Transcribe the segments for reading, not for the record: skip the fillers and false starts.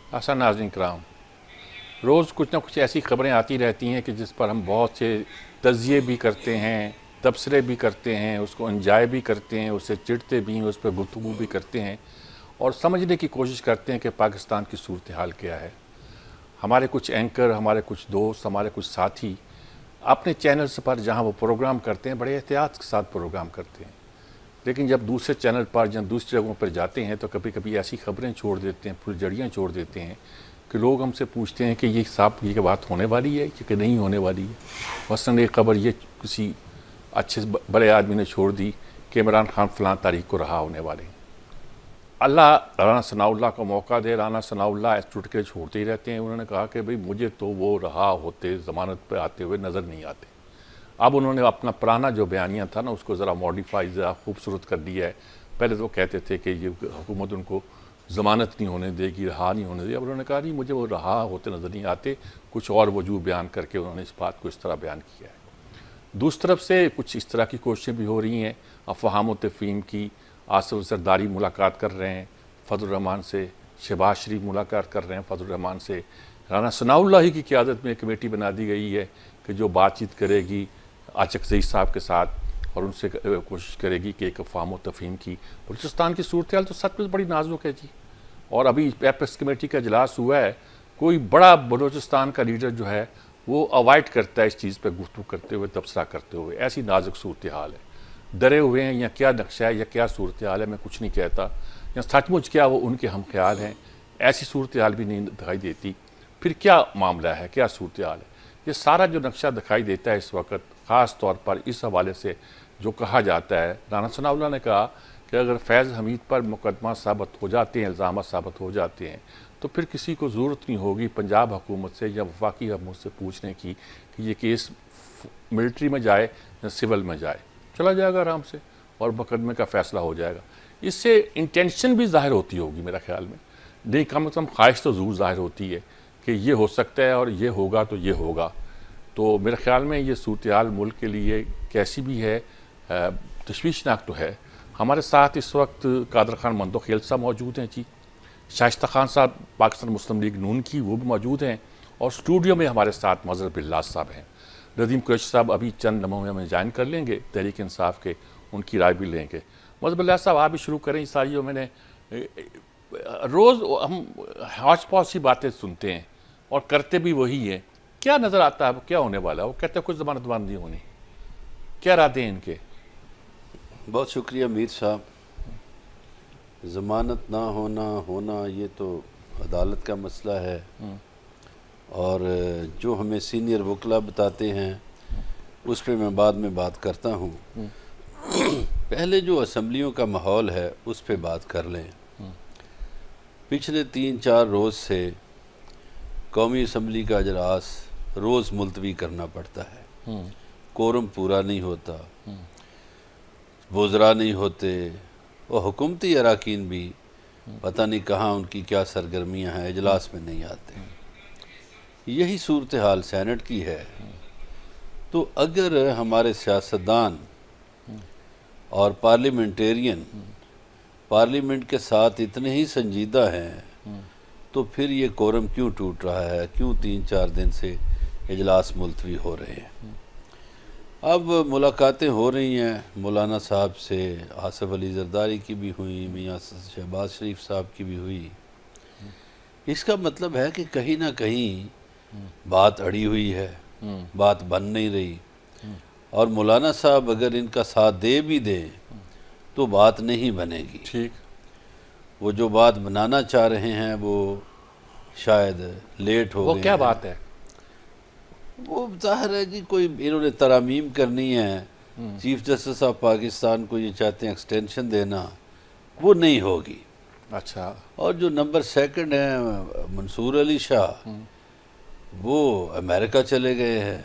आशा नाज़रीन कराम, रोज़ कुछ ना कुछ ऐसी खबरें आती रहती हैं कि जिस पर हम बहुत से तज़िये भी करते हैं, तबसरे भी करते हैं, उसको एंजॉय भी करते हैं, उससे चिढ़ते भी हैं, उस पर गुफ्तगू भी करते हैं और समझने की कोशिश करते हैं कि पाकिस्तान की सूरत हाल क्या है। हमारे कुछ एंकर, हमारे कुछ दोस्त, हमारे कुछ साथी अपने चैनल्स पर जहाँ वो प्रोग्राम करते हैं बड़े एहतियात के साथ प्रोग्राम करते हैं, लेकिन जब दूसरे चैनल पर या दूसरी जगहों पर जाते हैं तो कभी कभी ऐसी खबरें छोड़ देते हैं, फुलझड़ियाँ छोड़ देते हैं कि लोग हमसे पूछते हैं कि ये साहब ये बात होने वाली है कि नहीं होने वाली है। मसलन एक खबर ये किसी अच्छे बड़े आदमी ने छोड़ दी कि इमरान खान फलां तारीख को रहा होने वाले हैं। अल्लाह राना सनाउल्लाह को मौका दे, राना सनाउल्लाह चुटके छोड़ते ही रहते हैं। उन्होंने कहा कि भाई मुझे तो वो रहा होते ज़मानत पे आते हुए नज़र नहीं आते। अब उन्होंने अपना पुराना जो बयानिया था ना उसको ज़रा मॉडिफाई, ज़रा खूबसूरत कर दिया है। पहले तो कहते थे कि ये हुकूमत उनको ज़मानत नहीं होने देगी, रहा नहीं होने देगी। अब उन्होंने कहा नहीं, मुझे वो रहा होते नज़र नहीं आते, कुछ और वजूह बयान करके उन्होंने इस बात को इस तरह बयान किया है। दूसरी तरफ से कुछ इस तरह की कोशिशें भी हो रही हैं अफवाह व तफ़हीम की। आसिफ ज़रदारी मुलाकात कर रहे हैं फजल रहमान से, शहबाज शरीफ मुलाकात कर रहे हैं फजल रहमान से, राना सनाउल्लाह ही की क़यादत में एक कमेटी बना दी गई है कि जो बातचीत करेगी आचकज़ई साहब के साथ और उनसे कोशिश करेगी कि एक अफ़वाह व तफ़हीम की। बलूचिस्तान की सूरत हाल तो सच में बड़ी नाजुक है जी, और अभी एपेक्स कमेटी का इजलास हुआ है, कोई बड़ा बलूचिस्तान का लीडर जो है वो अवॉइड करता है इस चीज़ पर गुफ्तगू करते हुए, तबसरा करते हुए। ऐसी नाजुक सूरत हाल है, डरे हुए हैं या क्या नक्शा है या क्या सूरत हाल है मैं कुछ नहीं कहता, या सचमुच क्या वो उनके हम ख्याल हैं, ऐसी सूरत हाल भी नहीं दिखाई देती। फिर क्या मामला है, क्या सूरत हाल है? ये सारा जो नक्शा दिखाई देता है इस वक्त, ख़ास तौर पर इस हवाले से जो कहा जाता है, राना सनाउल्लाह ने कहा कि अगर फैज़ हमीद पर मुकदमा साबित हो जाते हैं, इल्ज़ाम साबित हो जाते हैं, तो फिर किसी को ज़रूरत नहीं होगी पंजाब हुकूमत से या वफाकी हुकूमत से पूछने की कि ये केस मिलिट्री में जाए या सिविल में जाए, चला जाएगा आराम से और मुकदमे का फ़ैसला हो जाएगा। इससे इंटेंशन भी ज़ाहिर होती होगी मेरा ख्याल में, नहीं कम से कम ख्वाहिश तो ज़रूर ज़ाहिर होती है कि ये हो सकता है और ये होगा तो ये होगा। तो मेरे ख्याल में ये सूरत हाल मुल्क के लिए कैसी भी है, तशवीशनाक तो है। हमारे साथ इस वक्त कादर खान मंदो खेल साहब मौजूद हैं जी, शाइस्ता खान साहब पाकिस्तान मुस्लिम लीग नून की वो भी मौजूद हैं, और स्टूडियो में हमारे साथ मज़हर बिल्लाह साहब हैं। नदीम कुरैशी साहब अभी चंद लम्हों में हमें ज्वाइन कर लेंगे तहरीक इंसाफ के, उनकी राय भी लेंगे। मज़हर बिल्लाह साहब आप भी शुरू करें। इस सारी जो मैंने रोज़ हम हौच पौच सी बातें सुनते हैं और करते भी वही है, क्या नज़र आता है क्या होने वाला है? वो कहते हैं कुछ ज़मानत बंद नहीं होनी, क्या रातें हैं इनके? बहुत शुक्रिया मीर साहब। ज़मानत ना होना होना ये तो अदालत का मसला है, और जो हमें सीनियर वकला बताते हैं उस पर मैं बाद में बात करता हूँ। पहले जो असम्बलियों का माहौल है उस पर बात कर लें। पिछले 3-4 रोज़ से कौमी असम्बली का इजलास रोज़ मुलतवी करना पड़ता है, कोरम पूरा नहीं होता, वज़रा नहीं होते, और हुकूमती अरकान भी पता नहीं कहाँ उनकी क्या सरगर्मियाँ हैं, इजलास में नहीं आते। यही सूरत हाल सेनेट की है। तो अगर हमारे सियासतदान और पार्लियामेंटेरियन पार्लियामेंट के साथ इतने ही संजीदा हैं, तो फिर ये कोरम क्यों टूट रहा है, क्यों 3-4 दिन से इजलास मुलतवी हो रहे हैं? अब मुलाकातें हो रही हैं मौलाना साहब से, आसिफ अली ज़रदारी की भी हुई, मियाँ शहबाज शरीफ साहब की भी हुई। इसका मतलब है कि कहीं ना कहीं बात अड़ी हुई है, बात बन नहीं रही, और मौलाना साहब अगर इनका साथ दे भी दें तो बात नहीं बनेगी। ठीक, वो जो बात बनाना चाह रहे हैं वो शायद लेट हो वो गए क्या हैं। बात है? वो जाहिर है कि कोई इन्होंने तरमीम करनी है, चीफ जस्टिस ऑफ पाकिस्तान को ये चाहते हैं एक्सटेंशन देना, वो नहीं होगी। अच्छा, और जो नंबर 2 है मंसूर अली शाह, वो अमेरिका चले गए हैं,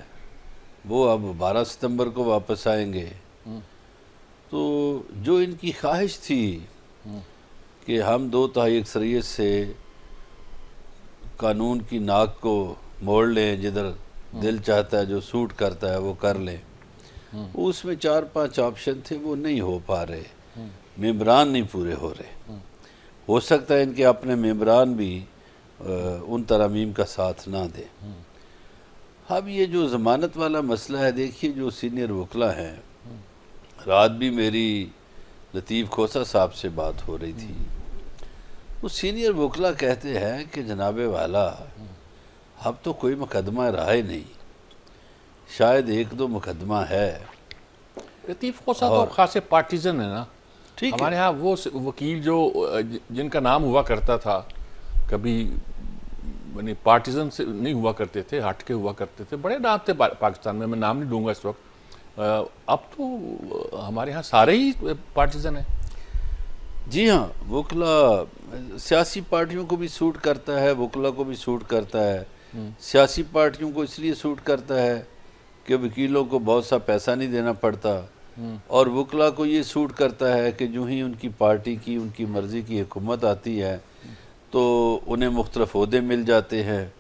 वो अब 12 सितंबर को वापस आएंगे। तो जो इनकी ख्वाहिश थी कि हम 2/3 अक्सरियत से कानून की नाक को मोड़ लें, जिधर दिल चाहता है जो सूट करता है वो कर लें, उसमें 4-5 ऑप्शन थे, वो नहीं हो पा रहे, मेंबरान नहीं पूरे हो रहे। हो सकता है इनके अपने मेंबरान भी उन तरामीम का साथ ना दें। अब ये जो ज़मानत वाला मसला है, देखिए जो सीनियर वकला हैं, रात भी मेरी लतीफ़ खोसा साहब से बात हो रही थी। वो सीनियर वकला कहते हैं कि जनाबे वाला अब तो कोई मुकदमा रहा ही नहीं, शायद एक दो मुकदमा है। लतीफ़ खोसा तो खासे पार्टीजन है ना। ठीक है, हमारे यहाँ वो वकील जो जिनका नाम हुआ करता था, कभी यानी पार्टीजन से नहीं हुआ करते थे, हट के हुआ करते थे, बड़े नाम थे पाकिस्तान में, मैं नाम नहीं लूँगा इस वक्त। अब तो हमारे यहाँ सारे ही पार्टीजन हैं। जी हाँ, वकला सियासी पार्टियों को भी सूट करता है, वकला को भी सूट करता है। सियासी पार्टियों को इसलिए सूट करता है कि वकीलों को बहुत सा पैसा नहीं देना पड़ता, और वकला को ये सूट करता है कि जो ही उनकी पार्टी की, उनकी मर्ज़ी की हुकूमत आती है तो उन्हें मुख्तलिफ ओहदे मिल जाते हैं,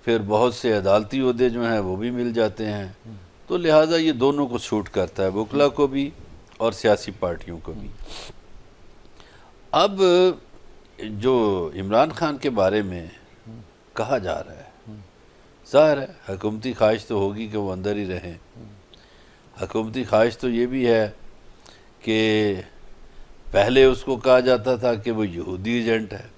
फिर बहुत से अदालती ओहदे जो हैं वो भी मिल जाते हैं। तो लिहाजा ये दोनों को सूट करता है, वकला को भी और सियासी पार्टियों को भी। अब जो इमरान खान के बारे में कहा जा रहा है, ज़ाहिर है हुकूमती ख्वाहिश तो होगी कि वो अंदर ही रहें। हुकूमती ख्वाहिश तो ये भी है कि पहले उसको कहा जाता था कि वो यहूदी एजेंट है,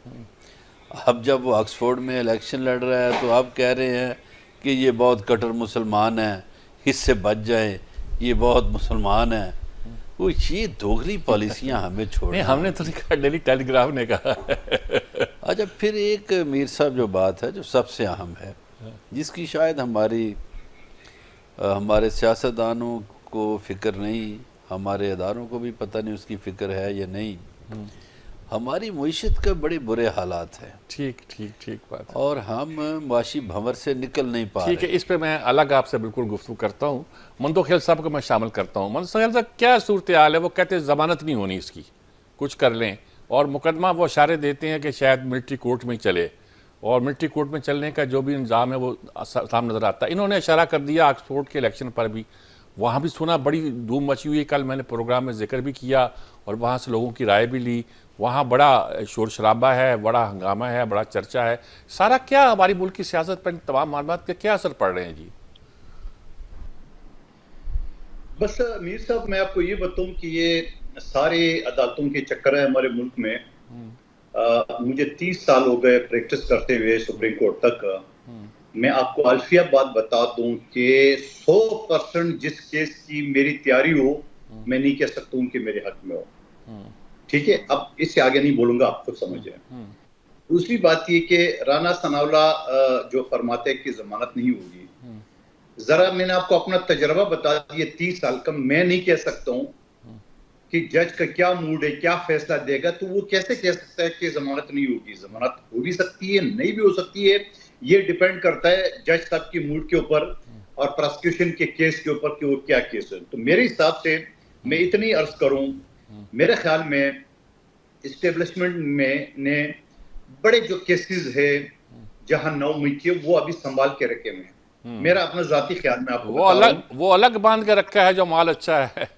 अब जब वो ऑक्सफोर्ड में इलेक्शन लड़ रहा है तो अब कह रहे हैं कि ये बहुत कट्टर मुसलमान है, इससे बच जाएं, ये बहुत मुसलमान है। वो ये दोगली पॉलिसियां हमें छोड़ना। नहीं, हमने तो नहीं कहा, डेली टेलीग्राफ ने कहा। अच्छा, फिर एक मीर साहब जो बात है जो सबसे अहम है, जिसकी शायद हमारे सियासतदानों को फ़िक्र नहीं, हमारे अदारों को भी पता नहीं उसकी फ़िक्र है या नहीं। हमारी मईशत के बड़े बुरे हालात हैं। ठीक ठीक ठीक बात है। और हम माशी भंवर से निकल नहीं पा ठीक है, इस पे मैं अलग आपसे बिल्कुल गुफ्तगू करता हूँ। मंदोखेल साहब को मैं शामिल करता हूँ। मंदोखेल साहब क्या सूरत हाल है? वो कहते हैं ज़मानत नहीं होनी इसकी, कुछ कर लें, और मुकदमा वो इशारे देते हैं कि शायद मिलिट्री कोर्ट में ही चले, और मिलिट्री कोर्ट में चलने का जो भी इंतज़ाम है वो सामने नज़र आता है। इन्होंने इशारा कर दिया ऑक्सफोर्ड के इलेक्शन पर भी, वहाँ भी सुना, बड़ी धूम मची हुई। कल मैंने प्रोग्राम में जिक्र भी किया और वहाँ से लोगों की राय भी ली। वहाँ बड़ा शोर शराबा है, बड़ा हंगामा है, बड़ा चर्चा है। सारा क्या हमारी मुल्क की सियासत पर तमाम मामलात के क्या असर पड़ रहे हैं जी? बस मीर साहब, मैं आपको ये बताऊं कि ये सारे अदालतों के चक्कर है हमारे मुल्क में। मुझे 30 साल हो गए प्रैक्टिस करते हुए सुप्रीम कोर्ट तक। मैं आपको अल्फिया बात बता दूं कि 100% जिस केस की मेरी तैयारी हो, मैं नहीं कह सकता हूं कि मेरे हक में हो। ठीक है, अब इससे आगे नहीं बोलूंगा, आप खुद समझे। दूसरी बात ये कि राना सनाउल्ला जो फरमाते हैं कि जमानत नहीं होगी, जरा मैंने आपको अपना तजर्बा बता दिया 30 साल का। मैं नहीं कह सकता हूं कि जज का क्या मूड है, क्या फैसला देगा, तो वो कैसे कह सकता है कि जमानत नहीं होगी। जमानत हो भी सकती है, नहीं भी हो सकती है। ये डिपेंड करता है जज साहब की मूड के ऊपर और प्रोसिक्यूशन के केस के ऊपर कि वो क्या केस है। तो मेरे हिसाब से मैं इतनी अर्ज करूं, मेरे ख्याल में इस्टेब्लिशमेंट में ने बड़े जो केसेस है जहां 9 मई के, वो अभी संभाल के रखे हुए हैं। मेरा अपना जाती ख्याल में आपको वो अलग बांध के रखा है जो माल अच्छा है।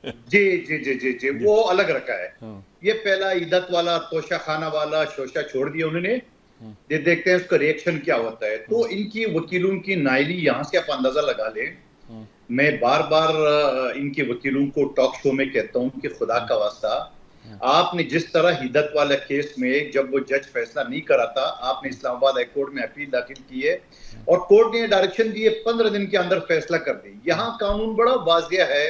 जी जी जी जी जी, वो अलग रखा है। ये पहला इद्दत वाला, तोशा खाना वाला शोशा छोड़ दिया उन्होंने। ये देखते हैं उसका रिएक्शन क्या होता है। तो इनकी वकीलों की नाइली यहां से आप अंदाजा लगा लें। मैं बार बार इनके वकीलों को टॉक शो में कहता हूं कि खुदा का वास्ता, आपने जिस तरह हिद्दत वाला केस में जब वो जज फैसला नहीं करा था, आपने इस्लामाबाद हाई कोर्ट में अपील दाखिल की है और कोर्ट ने डायरेक्शन दिए 15 दिन के अंदर फैसला कर दी। यहाँ कानून बड़ा वाज़ेह है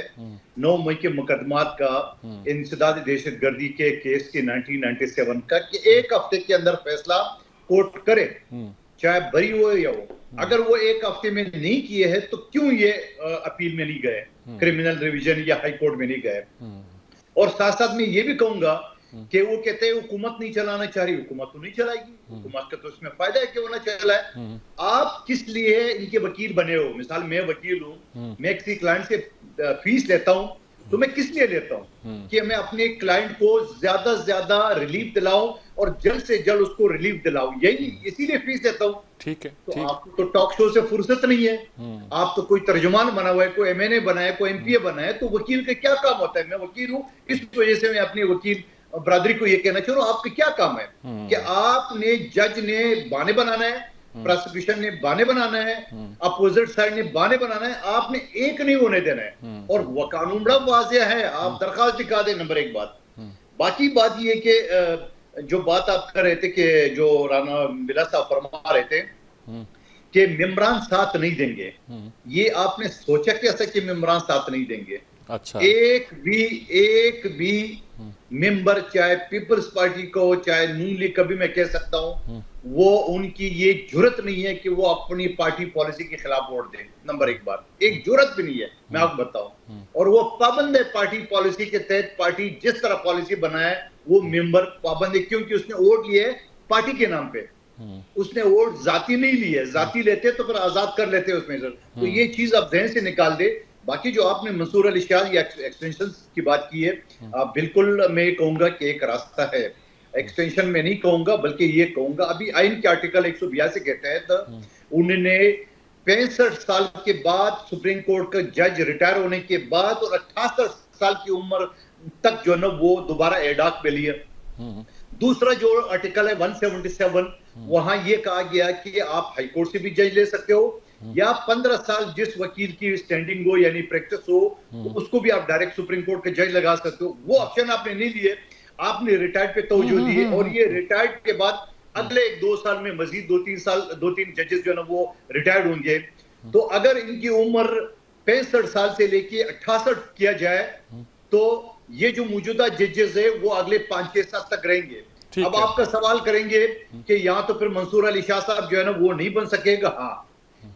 9 मई के मुकदमात का, इंसदाद दहशतगर्दी के केस के 1997 का, कि 1 हफ्ते के अंदर फैसला कोर्ट करे, चाहे बरी हो या हो। अगर वो 1 हफ्ते में नहीं किए हैं तो क्यों ये अपील में नहीं गए, क्रिमिनल रिवीजन या हाई कोर्ट में नहीं गए। और साथ साथ में ये भी कहूंगा कि वो कहते हैं हुकूमत नहीं चलाना चाह रही, हुकूमत तो नहीं चलाएगी। हुकूमत का तो इसमें फायदा है कि वो ना चलाए। आप किस लिए इनके वकील बने हो? मिसाल मैं वकील हूं, मैं किसी क्लाइंट से फीस लेता हूं, तो मैं किस लिए लेता हूं? कि मैं अपने क्लाइंट को ज्यादा से ज्यादा रिलीफ दिलाऊं और जल्द से जल्द उसको रिलीफ दिलाऊं, यही इसीलिए फीस लेता हूं। ठीक है, तो आपको तो टॉक शो से फुर्सत नहीं है। आप तो कोई तर्जुमान बना हुआ है, कोई एमएनए बना है, कोई एमपीए बना है, तो वकील का क्या काम होता है? मैं वकील हूं, इस वजह से मैं अपने वकील बरादरी को ये कहना चाहूँ, आपका क्या काम है कि आपने, जज ने बहाने बनाना है, प्रोसिक्यूशन ने बहाने बनाना है, अपोजिट साइड ने बहाने बनाना है, आपने एक नहीं होने देना है। और वो कानून बड़ा वाज़ेह है, आप दरखास्त दिखा दें। नंबर एक बात। बाकी बात ये कि जो बात आप कर रहे थे कि जो राना बिला साहब फरमा रहे थे कि मेम्बरान साथ नहीं देंगे, ये आपने सोचा कैसा कि मेम्बरान साथ नहीं देंगे? अच्छा, एक भी मेंबर, चाहे पीपल्स पार्टी को चाहे नून लीग का भी मैं कह सकता हूं, वो उनकी ये जुर्रत नहीं है कि वो अपनी पार्टी पॉलिसी के खिलाफ वोट दें। नंबर एक बात, एक जुर्रत भी नहीं है, मैं आपको बताऊं। और वो पाबंद है पार्टी पॉलिसी के तहत, पार्टी जिस तरह पॉलिसी बनाए वो मेंबर पाबंद है, क्योंकि उसने वोट लिए पार्टी के नाम पे, उसने वोट जाती नहीं ली है। जाती लेते तो फिर आजाद कर लेते उसमें सर। तो ये चीज आप जहन से निकाल दे। बाकी जो आपने मंसूर अली शाह या एक्सटेंशन की बात की है, बिल्कुल मैं कहूंगा कि एक रास्ता है। एक्सटेंशन में नहीं कहूंगा, बल्कि ये कहूंगा अभी आइन के आर्टिकल 182 के तहत उन्होंने 65 साल के बाद सुप्रीम कोर्ट का जज रिटायर होने के बाद और 68 साल की उम्र तक जो है ना वो दोबारा एडाक पे लिया। दूसरा जो आर्टिकल है 177, वहां ये कहा गया कि आप हाईकोर्ट से भी जज ले सकते हो, या 15 साल जिस वकील की स्टैंडिंग हो यानी प्रैक्टिस हो, उसको भी आप डायरेक्ट सुप्रीम कोर्ट के जज लगा सकते हो। वो ऑप्शन आपने नहीं लिए, आपने रिटायर्ड पे तवज्जो दी है। और ये रिटायर्ड के बाद अगले 1-2 साल में मजीद 2-3 जजेस जो है ना वो रिटायर्ड होंगे। तो अगर इनकी उम्र 65 साल से लेके 68 किया जाए, तो ये जो मौजूदा जजेस है वो अगले 5-6 साल तक रहेंगे। अब आपका सवाल करेंगे कि यहां तो फिर मंसूर अली शाह साहब जो है ना वो नहीं बन सकेगा। हाँ,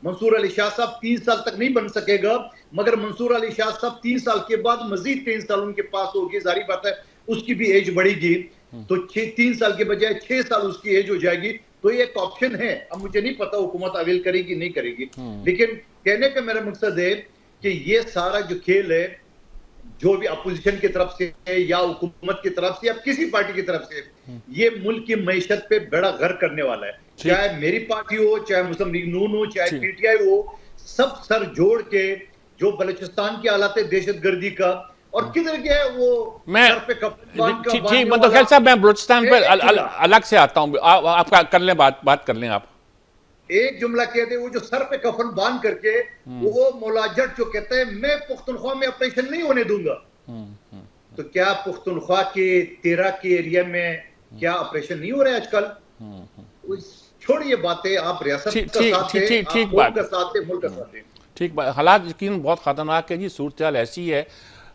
मंसूर अली शाह साहब 3 साल तक नहीं बन सकेगा, मगर मंसूर अली शाह साहब 3 साल के बाद मजीद 3 साल उनके पास होगी। जारी बात है उसकी भी एज बढ़ेगी, तो 3 साल के बजाय 6 साल उसकी एज हो जाएगी। तो ये एक ऑप्शन है। अब मुझे नहीं पता हुकूमत अवेल करेगी नहीं करेगी, लेकिन कहने का मेरा मकसद है कि ये सारा जो खेल है, जो भी अपोजिशन की तरफ से या हुकूमत की तरफ से या किसी पार्टी की तरफ से, ये मुल्क की मैशत पे बड़ा घर करने वाला है। चाहे मेरी पार्टी हो, चाहे मुस्लिम लीग नून हो, चाहे पीटीआई हो, सब सर जोड़ के जो बलूचिस्तान की हालात है दहशतगर्दी का, और किधर गया वो सर पे ठीक, मतलब ख्याल साहब मैं बलूचिस्तान पर अलग से आता हूँ, आपका कर लें बात कर लें आप। एक जुमला कहते, वो जो सर पे कफन बांध करके वो मुलाजट जो कहते हैं मैं पुख्तनख्वा में ऑपरेशन नहीं होने दूंगा, तो क्या पुख्तनख्वा के 13 के एरिया में क्या ऑपरेशन नहीं हो रहा है आजकल? छोड़िए बातें, आप रियासत का साथ है, आप मुल्क का साथ है, मुल्क का साथ है। ठीक बात, हालात यकीन बहुत खतरनाक है जी, सूरत हाल ऐसी है।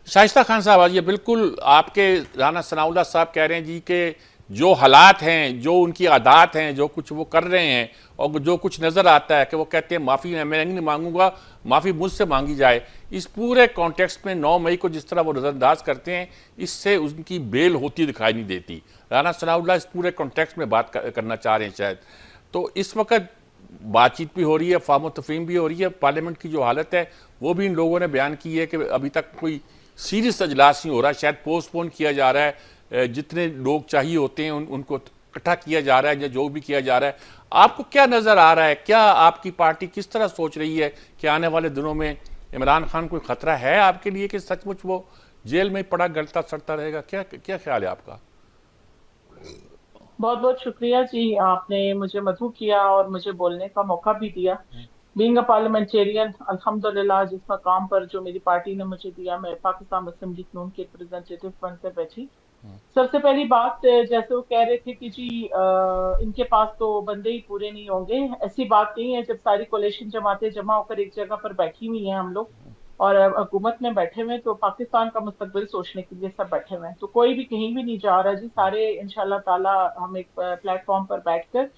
शाइस्ता खान साहब आज ये बिल्कुल आपके राना सनाउल्लाह साहब कह रहे हैं जी कि जो हालात हैं, जो उनकी आदात हैं, जो कुछ वो कर रहे हैं और जो कुछ नज़र आता है कि वो कहते हैं माफ़ी मैं नहीं मांगूंगा, माफ़ी मुझसे मांगी जाए। इस पूरे कॉन्टेक्स्ट में 9 मई को जिस तरह वो नज़रअंदाज करते हैं, इससे उनकी बेल होती दिखाई नहीं देती। राना सनाउल्लाह इस पूरे कॉन्टेक्स्ट में बात करना चाह रहे हैं शायद। तो इस वक्त बातचीत भी हो रही है, फाहम तफहीम भी हो रही है। पार्लियामेंट की जो हालत है वो भी इन लोगों ने बयान की है कि अभी तक कोई सीरियस अजलास नहीं हो रहा, शायद पोस्टपोन किया जा रहा है, जितने लोग चाहिए होते हैं उनको इकट्ठा किया जा रहा है या जो भी किया जा रहा है। आपको क्या नज़र आ रहा है, क्या आपकी पार्टी किस तरह सोच रही है कि आने वाले दिनों में इमरान खान कोई खतरा है आपके लिए कि सचमुच वो जेल में पड़ा गलता सड़ता रहेगा? क्या ख्याल है आपका? बहुत बहुत शुक्रिया जी, आपने मुझे मदऊ किया और मुझे बोलने का मौका भी दिया। बीइंग अ पार्लियामेंटेरियन, अल्हम्दुलिल्लाह जिस मकाम पर जो मेरी पार्टी ने मुझे दिया, मैं पाकिस्तान मुस्लिम लीग नून के रिप्रेजेंटेटिव बनकर बैठी। सबसे पहली बात, जैसे वो कह रहे थे कि जी इनके पास तो बंदे ही पूरे नहीं होंगे, ऐसी बात नहीं है। जब सारी कोalition जमातें जमा होकर एक जगह पर बैठी हुई हैं हम लोग और हुकूमत में बैठे हुए, तो पाकिस्तान का मुस्तकबिल सोचने के लिए सब बैठे हुए हैं, तो कोई भी कहीं भी नहीं जा रहा जी। सारे इंशाल्लाह ताला हम एक प्लेटफॉर्म पर बैठकर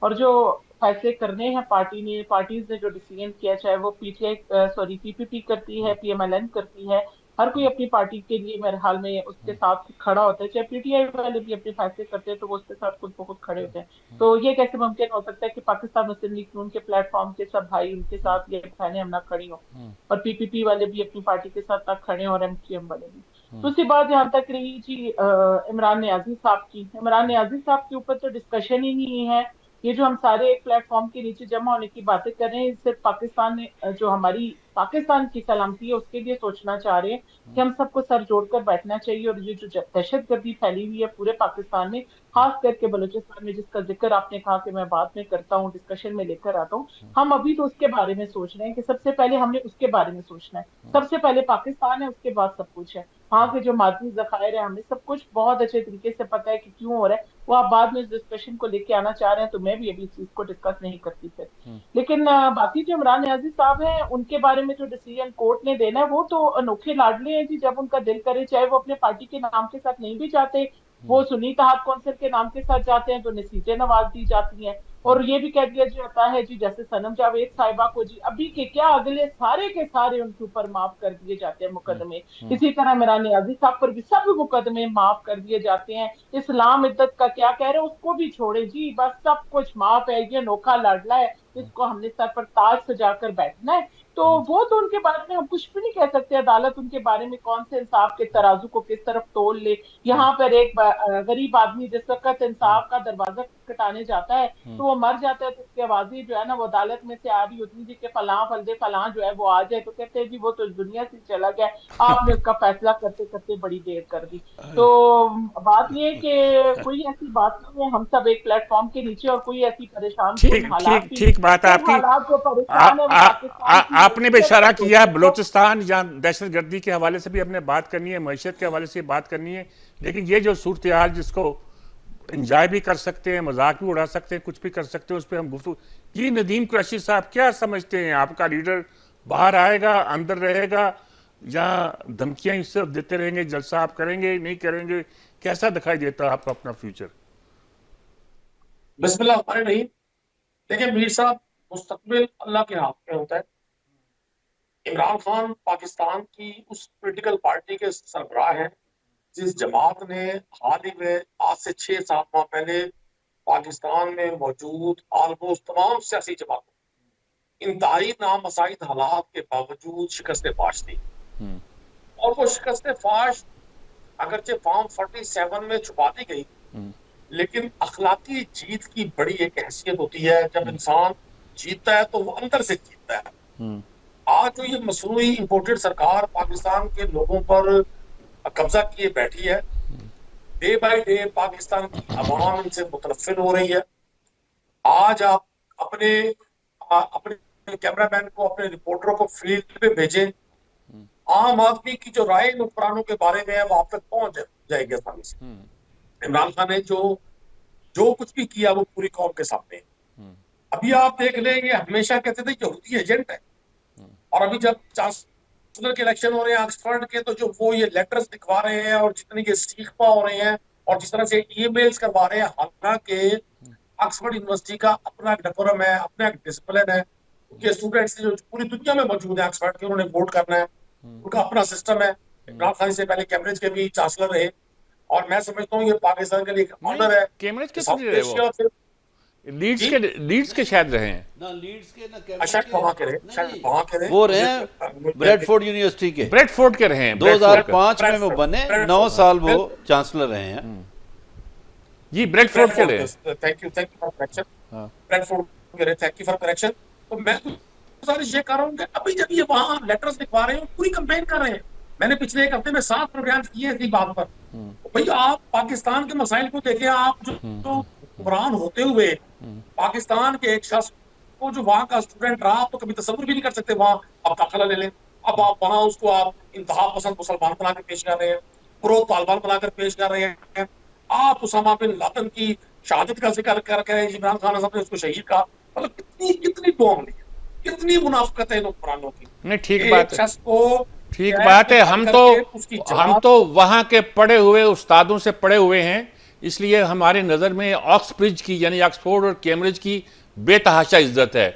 और जो फैसले करने हैं पार्टीज ने जो डिसीजन किया, चाहे वो पीपीपी करती है, पीएमएलएन करती है, हर कोई अपनी पार्टी के लिए मेरे हाल में उसके साथ खड़ा होता है। चाहे पीटीआई वाले भी अपने फैसले करते हैं तो वो उसके साथ खुद बहुत खड़े होते हैं। तो ये कैसे मुमकिन हो सकता है कि पाकिस्तान मुस्लिम लीग नून के प्लेटफॉर्म के सब भाई उनके साथ ये बहनें हम ना खड़ी हो, और पीपीपी वाले भी अपनी पार्टी के साथ ना खड़े और एमक्यूएम वाले भी। दूसरी बात जहां तक रही जी इमरान नियाजी साहब की, इमरान नियाजी साहब के ऊपर तो डिस्कशन ही नहीं है ये जो हम सारे एक प्लेटफॉर्म के नीचे जमा होने की बातें कर रहे हैं, सिर्फ पाकिस्तान ने जो हमारी पाकिस्तान की सलामती है उसके लिए सोचना चाह रहे हैं कि हम सबको सर जोड़कर बैठना चाहिए। और ये जो दहशतगर्दी फैली हुई है पूरे पाकिस्तान में, खास करके बलूचिस्तान में, जिसका जिक्र आपने कहा कि मैं बाद में करता हूँ, डिस्कशन में लेकर आता हूँ, हम अभी तो उसके बारे में सोच रहे हैं कि सबसे पहले हमने उसके बारे में सोचना है। सबसे पहले पाकिस्तान है, उसके बाद सब कुछ है। वहां के जो मादनी जखायर है, हमें सब कुछ बहुत अच्छे तरीके से पता है कि क्यों हो रहा है। वो आप बाद में इस डिस्कशन को लेके आना चाह रहे हैं तो मैं भी अभी इस चीज को डिस्कस नहीं करती फिर। लेकिन बाकी जो इमरान नियाजी साहब हैं, उनके बारे में जो डिसीजन कोर्ट ने देना है वो तो अनोखे लाडले हैं जी। जब उनका दिल करे, चाहे वो अपने पार्टी के नाम के साथ नहीं भी जाते, वो सुन्नी तहात कौंसिल के नाम के साथ जाते हैं तो नसीजे नवाज दी जाती हैं। और ये भी कह दिया जाता है जी, जैसे सनम जावेद साहिबा को जी अभी के क्या अगले सारे के सारे उनके ऊपर माफ कर दिए जाते हैं मुकदमे। इसी तरह इमरान नियाजी साहब पर भी सब मुकदमे माफ कर दिए जाते हैं। इस्लाम इद्दत का क्या कह रहे हैं उसको भी छोड़े जी, बस सब कुछ माफ है। ये अनोखा लाडला है, इसको हमने सर पर ताज सजाकर बैठना है। तो वो तो उनके बारे में हम कुछ भी नहीं कह सकते। अदालत उनके बारे में कौन से इंसाफ के तराजू को किस तरफ तोल ले। यहाँ पर एक गरीब आदमी जिस वक्त इंसाफ का दरवाजा खटखटाने जाता है तो वो मर जाता है, तो उसकी आवाज़ें जो है ना वो अदालत में से आ रही होती है जी कि फलां फलदे फलां जो है वो आ जाए, तो कहते हैं जी वो तो इस दुनिया से चला गया, आपने उसका फैसला करते करते बड़ी देर कर दी। तो बात ये है कि कोई ऐसी बात नहीं है, हम सब एक प्लेटफॉर्म के नीचे, और कोई ऐसी परेशान ठीक कुन हालात ठीक भी ठीक बात है सब आपकी। हालात जो आ, परेशान है वो आ, आ, पाकिस्तान की आपने भी इशारा किया है तो बलूचिस्तान या दहशतगर्दी के हवाले से भी हमने बात करनी है, मईशत के हवाले से बात करनी है, लेकिन ये जो सूरत हाल जिसको इंजॉय भी कर सकते हैं, मजाक भी उड़ा सकते हैं, कुछ भी कर सकते हैं, उस पर हम गुफ्तगू। ये नदीम कुरैशी साहब क्या समझते हैं, आपका लीडर बाहर आएगा, अंदर रहेगा, या धमकियां इससे देते रहेंगे, जलसा आप करेंगे नहीं करेंगे, कैसा दिखाई देता है आपका अपना फ्यूचर? बिस्मिल्लाह हमारे नहीं। देखिए मीर साहब, मुस्तकबिल अल्लाह के हाथ में होता है। इमरान खान पाकिस्तान की उस पॉलिटिकल पार्टी के सरबराह हैं जिस जमात ने हाल ही में आज से 6-7 माह पहले पाकिस्तान में मौजूद ऑलमोस्ट तमाम सियासी जमातों इंतहाई नामसाइद हालात के बावजूद शिकस्त फाश दी। और वो शिकस्त फाश अगरचे फॉर्म 47 में छुपा दी गई, लेकिन अखलाकी जीत की बड़ी एक हैसियत होती है। जब इंसान जीतता है तो वो अंदर से जीतता है। आज जो ये मसनूई इंपोर्टेड सरकार पाकिस्तान के लोगों पर कब्जा किए बैठी है, डे बाय डे पाकिस्तान की आवाम इनसे मुतनफिर हो रही है। आज आप अपने अपने कैमरामैन को, अपने रिपोर्टरों को फील्ड पे भेजें, आम आदमी की जो राय हुक्मरानों के बारे में है वो आप तक पहुंच जाएगी आसानी से। इमरान खान ने जो कुछ भी किया वो पूरी कौम के सामने है। अभी आप देख लें, ये हमेशा कहते थे यहूदी एजेंट है, और अभी जब चांसलर के इलेक्शन हो रहे हैं ऑक्सफोर्ड के, तो जो वो ये लेटर्स लिखवा रहे हैं और जितनी ये इस्तीफा हो रहे हैं और जिस तरह से ईमेल्स करवा रहे हैं, हालांकि ऑक्सफोर्ड यूनिवर्सिटी का अपना एक डेकोरम है, अपना एक डिसिप्लिन है। उनके स्टूडेंट्स जो पूरी दुनिया में मौजूद है ऑक्सफोर्ड के, उन्होंने वोट करना है, उनका अपना सिस्टम है। इमरान खान से पहले कैम्ब्रिज के भी चांसलर रहे, और मैं समझता हूँ ये पाकिस्तान के लिए एक ऑनर है। कैम्ब्रिज के लीड्स के शायद रहे हैं ना, लीड्स के ना वहां के रहे, वो रहे हैं ब्रेडफोर्ड यूनिवर्सिटी के, ब्रेडफोर्ड के रहे हैं। 2005 में वो बने, 9 साल वो चांसलर रहे हैं जी। ब्रेडफोर्ड के रहे। Thank you for correction. Bradford के रहे, थैंक यू फॉर करेक्शन। तो मैं गुजारिश ये कर रहा हूँ कि अभी जब ये वहां लेटर्स लिखवा रहे हैं, पूरी कंपेन कर रहे हैं। मैंने पिछले एक हफ्ते में 7 प्रोग्राम किए हैं इसी बात पर। भाई आप पाकिस्तान के मसाइल को देखें, आप जो हुक्मरान होते हुए पाकिस्तान के एक शख्स को जो वहां का स्टूडेंट रहा, तो कभी तसव्वुर भी नहीं कर सकते वहां आप दाखिला ले लें। अब आप वहां उसको आप इंतहा पसंद मुसलमान बनाकर पेश कर रहे हैं, प्रो तालिबान बनाकर पेश कर रहे हैं। आप उसामा बिन लादेन की शहादत का जिक्र कर इमरान खान साहब ने उसको शहीद कहा। मतलब कितनी डोंगली, कितनी मुनाफिकत है इन हुक्मरानों की। नहीं, ठीक बात है, को ठीक बात है। हम तो वहां के पढ़े हुए उस्तादों से पढ़े हुए हैं, इसलिए हमारे नज़र में ऑक्सब्रिज की यानी ऑक्सफोर्ड और कैम्ब्रिज की बेतहाशा इज्जत है।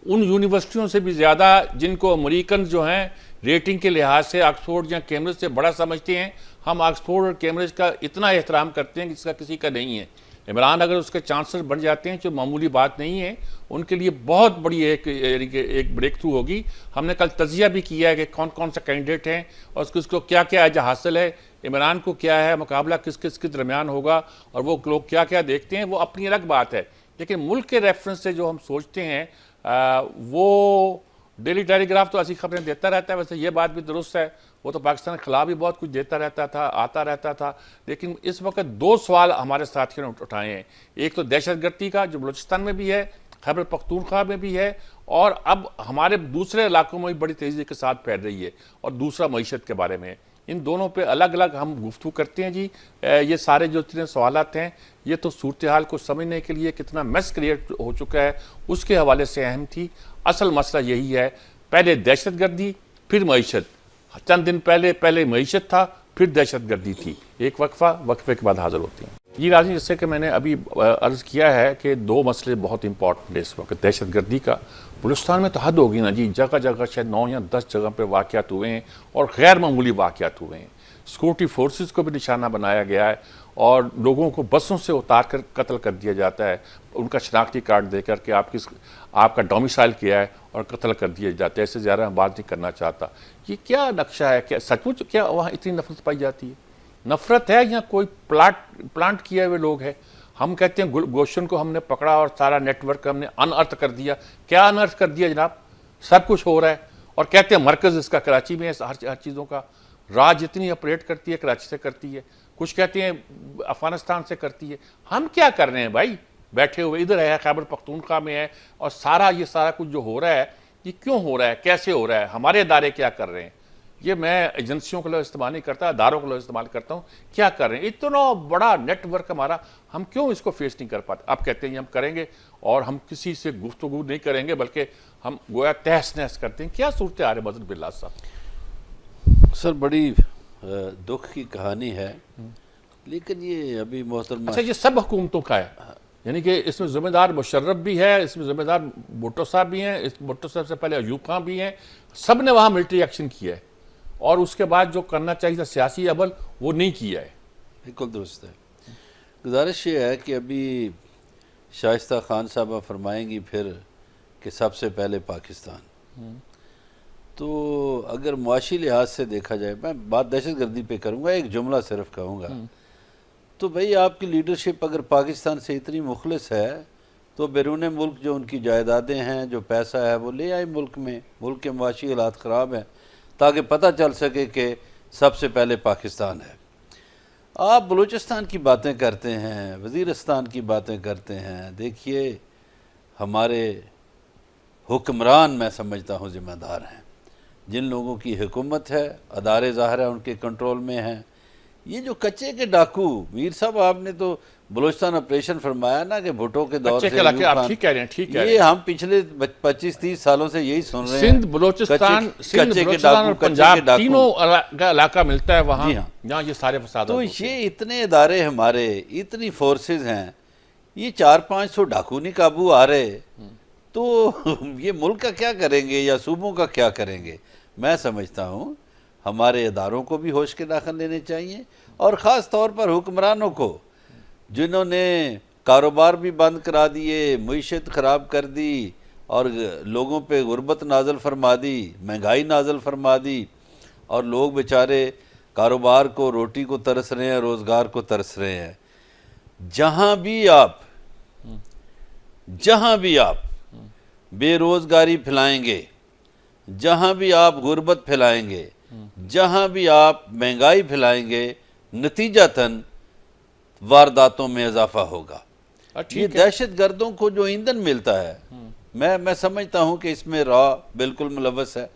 उन यूनिवर्सिटियों से भी ज़्यादा जिनको अमेरिकन जो हैं रेटिंग के लिहाज से ऑक्सफोर्ड या कैम्ब्रिज से बड़ा समझते हैं, हम ऑक्सफोर्ड और कैम्ब्रिज का इतना एहतराम करते हैं जिसका किसी का नहीं है। इमरान अगर उसके चांसलर बन जाते हैं, जो मामूली बात नहीं है, उनके लिए बहुत बड़ी एक ब्रेक थ्रू होगी। हमने कल तजिया भी किया है कि कौन कौन सा कैंडिडेट हैं और किसको क्या क्या एज हासिल है, इमरान को क्या है, मुकाबला किस किस के दरमियान होगा, और वो लोग क्या क्या देखते हैं, वो अपनी अलग बात है। लेकिन मुल्क के रेफरेंस से जो हम सोचते हैं वो डेली टेलीग्राफ तो ऐसी खबरें देता रहता है। वैसे ये बात भी दुरुस्त है, वो तो पाकिस्तान के खिलाफ भी बहुत कुछ देता रहता था, आता रहता था। लेकिन इस वक्त दो सवाल हमारे साथियों ने उठाए हैं। एक तो दहशतगर्दी का जो बलूचिस्तान में भी है, खैबर पख्तूनख्वा में भी है, और अब हमारे दूसरे इलाकों में भी बड़ी तेज़ी के साथ फैल रही है, और दूसरा मईशत के बारे में। इन दोनों पे अलग अलग हम गुफ्तगू करते हैं जी। ये सारे जो इतने सवालात हैं, ये तो सूरत हाल को समझने के लिए कितना मैस क्रिएट हो चुका है उसके हवाले से अहम थी। असल मसला यही है, पहले दहशतगर्दी फिर मईशत। चंद दिन पहले मईशत था, फिर दहशतगर्दी थी। एक वक्फे के बाद हाजिर होते हैं जी। राजी, जैसे कि मैंने अभी अर्ज़ किया है कि दो मसले बहुत इंपॉर्टेंट है इस वक्त। दहशतगर्दी का बलूचिस्तान में तो हद होगी ना जी, जगह जगह शायद 9 या 10 जगह पे वाक़यात हुए हैं, और गैर मामूली वाक़यात हुए हैं। सिक्योरिटी फोर्सेस को भी निशाना बनाया गया है, और लोगों को बसों से उतार कर कत्ल कर दिया जाता है, उनका शनाख्ती कार्ड देकर के आपका डोमिसाइल किया है, और कत्ल कर दिया जाता है। इससे ज़्यादा मैं बात नहीं करना चाहता। ये क्या नक्शा है? क्या सचमुच क्या वहाँ इतनी नफरत पाई जाती है? नफरत है या कोई प्लांट किए हुए लोग हैं? हम कहते हैं गुलशन को हमने पकड़ा और सारा नेटवर्क हमने अनअर्थ कर दिया। क्या अनअर्थ कर दिया जनाब? सब कुछ हो रहा है, और कहते हैं मरकज़ इसका कराची में है। हर चीज़ों का राज जितनी ऑपरेट करती है कराची से करती है, कुछ कहते हैं अफगानिस्तान से करती है। हम क्या कर रहे हैं भाई? बैठे हुए इधर है, खैबर पख्तूनख्वा में है, और ये सारा कुछ जो हो रहा है, ये क्यों हो रहा है, कैसे हो रहा है, हमारे इदारे क्या कर रहे हैं? ये मैं एजेंसियों को इस्तेमाल नहीं करता, अदारों को इस्तेमाल करता हूँ। क्या कर रहे हैं? इतना बड़ा नेटवर्क हमारा, हम क्यों इसको फेस नहीं कर पाते? आप कहते हैं हम करेंगे, और हम किसी से गुफ्तगू नहीं करेंगे, बल्कि हम गोया तहस नहस करते हैं। क्या सूरत आ रही है बदर बिल्लाह साहब? सर बड़ी दुख की कहानी है, लेकिन ये अभी मोहतरमा। अच्छा, ये सब हुकूमतों का है, यानी कि इसमें जिम्मेदार मुशर्रफ भी है, इसमें जिम्मेदार भुट्टो साहब भी हैं, इस भुट्टो साहब से पहले अयूब खान भी हैं। सब ने वहाँ मिलिट्री एक्शन किया है, और उसके बाद जो करना चाहिए था सियासी अमल, वो नहीं किया है। बिल्कुल दुरुस्त है। गुजारिश ये है कि अभी शाइस्ता खान साहबा फरमाएंगी फिर कि सबसे पहले पाकिस्तान। तो अगर मुआशी लिहाज से देखा जाए, मैं बात दहशतगर्दी पे करूँगा, एक जुमला सिर्फ कहूँगा। तो भाई आपकी लीडरशिप अगर पाकिस्तान से इतनी मुखलिस है, तो बैरून मुल्क जो उनकी जायदादें हैं, जो पैसा है, वो ले आए मुल्क में। मुल्क के मुआशी हालात ख़राब हैं, ताकि पता चल सके कि सबसे पहले पाकिस्तान है। आप बलूचिस्तान की बातें करते हैं, वज़ीरिस्तान की बातें करते हैं। देखिए, हमारे हुक्मरान मैं समझता हूँ ज़िम्मेदार हैं। जिन लोगों की हुकूमत है, अदारे ज़ाहिर है उनके कंट्रोल में हैं। ये जो कच्चे के डाकू, मीर साहब आपने तो बलूचिस्तान ऑपरेशन फरमाया ना कि भुट्टो के दौर से आप ठीक कह रहे हैं, ठीक है। ये हम पिछले 25-30 सालों से यही सुन रहे हैं। सिंध, बलूचिस्तान और पंजाब तीनों का इलाका मिलता है वहाँ, जहाँ ये सारे फसाद। तो ये इतने इदारे हमारे, इतनी फोर्सेस हैं, ये 400-500 डाकू नहीं काबू आ रहे, तो ये मुल्क का क्या करेंगे या सूबों का क्या करेंगे? मैं समझता हूँ हमारे इदारों को भी होश के दाखिल लेने चाहिए, और ख़ास तौर पर हुक्मरानों को, जिन्होंने कारोबार भी बंद करा दिए, मईशत ख़राब कर दी, और लोगों पे गुर्बत नाजल फरमा दी, महंगाई नाजल फरमा दी, और लोग बेचारे कारोबार को, रोटी को तरस रहे हैं, रोज़गार को तरस रहे हैं। जहाँ भी आप बेरोज़गारी फैलाएंगे, जहाँ भी आप गुर्बत फैलाएंगे, जहाँ भी आप महंगाई फैलाएंगे, नतीजतन वारदातों में इजाफा होगा। ये दहशत गर्दों को जो ईंधन मिलता है, मैं समझता हूँ कि इसमें रा बिल्कुल मुलव्वस है,